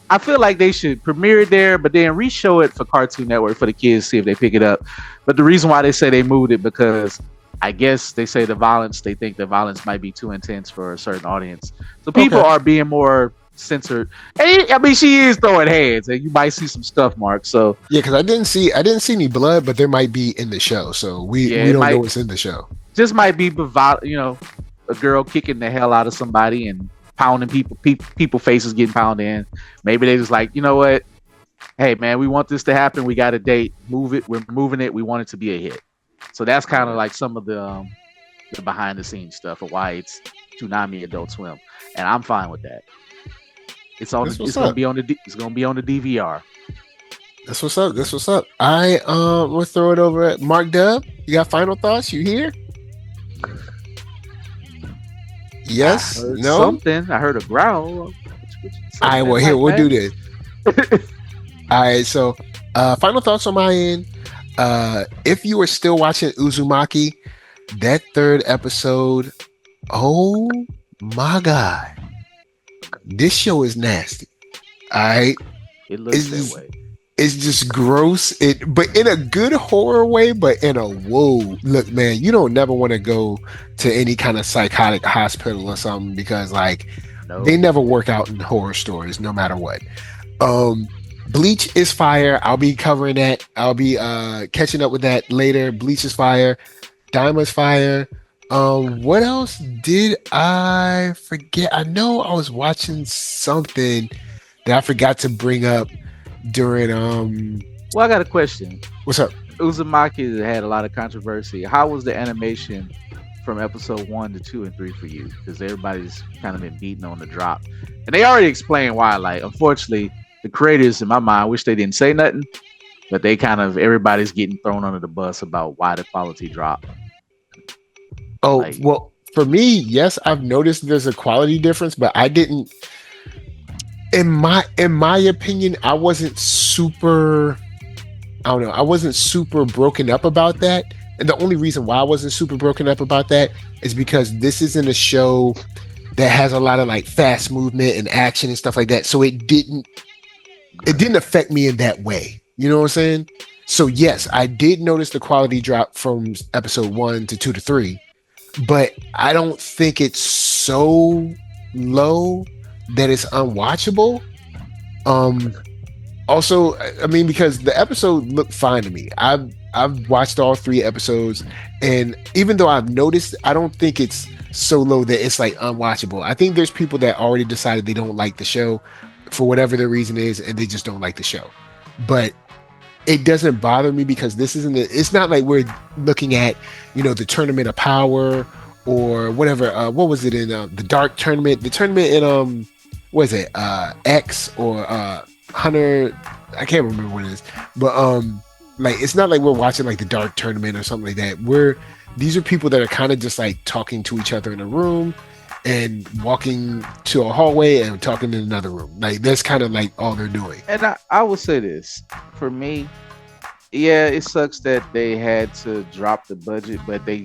I feel like they should premiere it there, but then re-show it for Cartoon Network for the kids, see if they pick it up. But the reason why they say they moved it, because I guess they say they think the violence might be too intense for a certain audience. So people are being more censored. And I mean, she is throwing hands, and you might see some stuff, Mark. So
yeah, because I didn't see any blood, but there might be in the show. So we don't know what's in the show.
Just might be, a girl kicking the hell out of somebody and pounding people faces getting pounded in. Maybe they just like, you know what? Hey man, we want this to happen. We got a date. Move it. We're moving it. We want it to be a hit. So that's kind of like some of the behind the scenes stuff of why it's Toonami Adult Swim, and I'm fine with that. It's on. It's gonna be on the DVR.
That's what's up. That's what's up. We'll throw it over at Mark Dub. You got final thoughts? You here? Yes. No.
Something. I heard a growl.
All right. Well, here we'll do this. All right. So, final thoughts on my end. If you are still watching Uzumaki, that third episode, oh my god, this show is nasty. All right,
it looks that way.
It's just gross. But in a good horror way. But in a look, man, you don't never want to go to any kind of psychotic hospital or something, because like they never work out in horror stories, no matter what. Bleach is fire. I'll be covering that. I'll be catching up with that later. Bleach is fire. Daima's fire. What else did I forget? I know I was watching something that I forgot to bring up during
Well, I got a question.
What's up?
Uzumaki had a lot of controversy. How was the animation from episode 1 to 2 and 3 for you? Because everybody's kind of been beating on the drop, and they already explained why. Like, unfortunately, the creators, in my mind, wish they didn't say nothing, but everybody's getting thrown under the bus about why the quality dropped.
Oh, well, for me, yes, I've noticed there's a quality difference, but I didn't. In my opinion, I wasn't super. I don't know. I wasn't super broken up about that, and the only reason why I wasn't super broken up about that is because this isn't a show that has a lot of like fast movement and action and stuff like that. So it didn't affect me in that way. You know what I'm saying? So yes, I did notice the quality drop from episode 1 to 2 to 3, but I don't think it's so low that it's unwatchable. Also, I mean, because the episode looked fine to me. I've watched all 3 episodes, and even though I've noticed, I don't think it's so low that it's like unwatchable. I think there's people that already decided they don't like the show for whatever the reason is, and they just don't like the show. But it doesn't bother me, because it's not like we're looking at, the Tournament of Power or whatever. What was it in the Dark Tournament? The tournament in what is it? X or Hunter? I can't remember what it is. But like, it's not like we're watching like the Dark Tournament or something like that. These are people that are kind of just like talking to each other in a room and walking to a hallway and talking in another room. Like, that's kind of like all they're doing.
And I will say this, for me, yeah, it sucks that they had to drop the budget, but they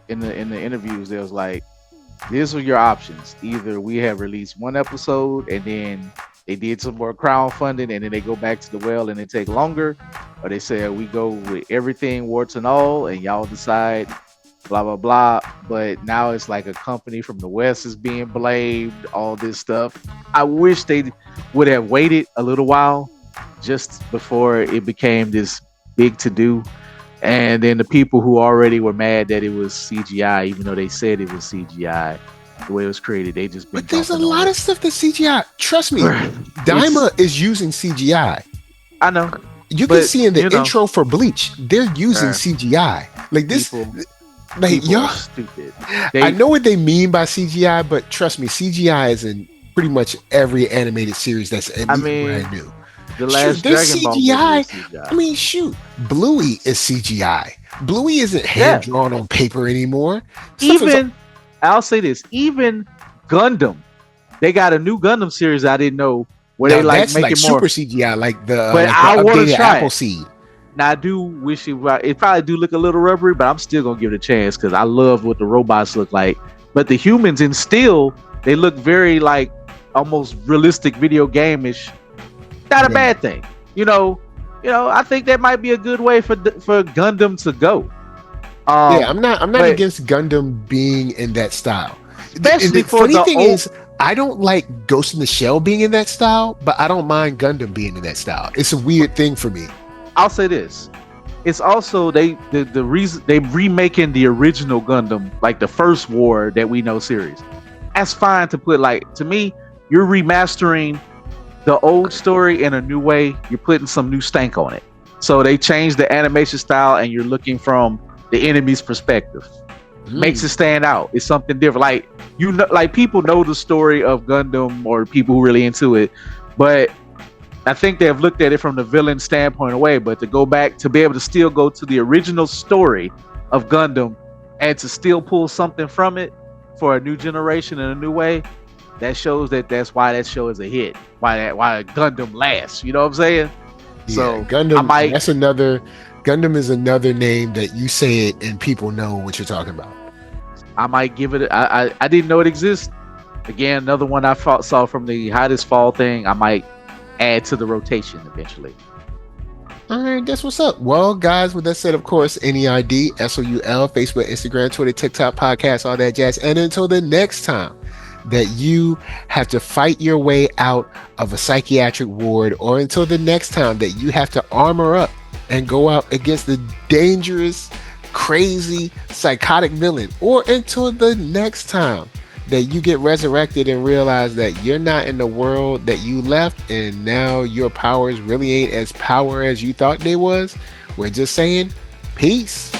in the interviews, they was like, these are your options. Either we have released 1 episode and then they did some more crowdfunding and then they go back to the well and it take longer, or they said we go with everything warts and all and y'all decide, blah blah blah. But now it's like a company from the West is being blamed, all this stuff. I wish they would have waited a little while just before it became this big to do. And then the people who already were mad that it was CGI, even though they said it was CGI, the way it was created, they just been.
But there's a lot of stuff that's CGI. Trust me, Daima is using CGI.
I know.
You can see in the intro for Bleach, they're using CGI. Like this, like y'all
stupid.
I know what they mean by CGI, but trust me, CGI is in pretty much every animated series that's brand new.
The last Dragon Ball CGI.
I mean, shoot, Bluey is CGI. Bluey isn't hand drawn on paper anymore.
I'll say this, even Gundam, they got a new Gundam series I didn't know where they like make it more
super CGI, like the
but I want to try
Appleseed.
Now I do wish it probably do look a little rubbery, but I'm still gonna give it a chance because I love what the robots look like. But the humans in Steel, they look very like almost realistic video game-ish. Not a bad thing, I think that might be a good way for Gundam to go.
I'm not against Gundam being in that style.
Especially
the funny thing is, I don't like Ghost in the Shell being in that style, but I don't mind Gundam being in that style. It's a weird thing for me.
I'll say this: it's also the reason they remaking the original Gundam, like the first War that we know series. That's fine to put. Like, to me, you're remastering the old story in a new way. You're putting some new stank on it. So they changed the animation style, and you're looking from the enemy's perspective. Makes it stand out. It's something different. Like people know the story of Gundam, or people who really into it, but I think they have looked at it from the villain standpoint away. But to go back, to be able to still go to the original story of Gundam and to still pull something from it for a new generation in a new way, that shows that's why that show is a hit. Why Gundam lasts. You know what I'm saying?
Yeah,
so
Gundam. Gundam is another name that you say it and people know what you're talking about.
I might give it. I didn't know it exists. Again, another one I saw from the Hottest Fall thing. I might add to the rotation eventually.
All right, that's what's up. Well, guys, with that said, of course, NERD, SOUL, Facebook, Instagram, Twitter, TikTok, podcast, all that jazz. And until the next time that you have to fight your way out of a psychiatric ward, or until the next time that you have to armor up and go out against the dangerous, crazy, psychotic villain, or until the next time that you get resurrected and realize that you're not in the world that you left, and now your powers really ain't as power as you thought they was, we're just saying peace.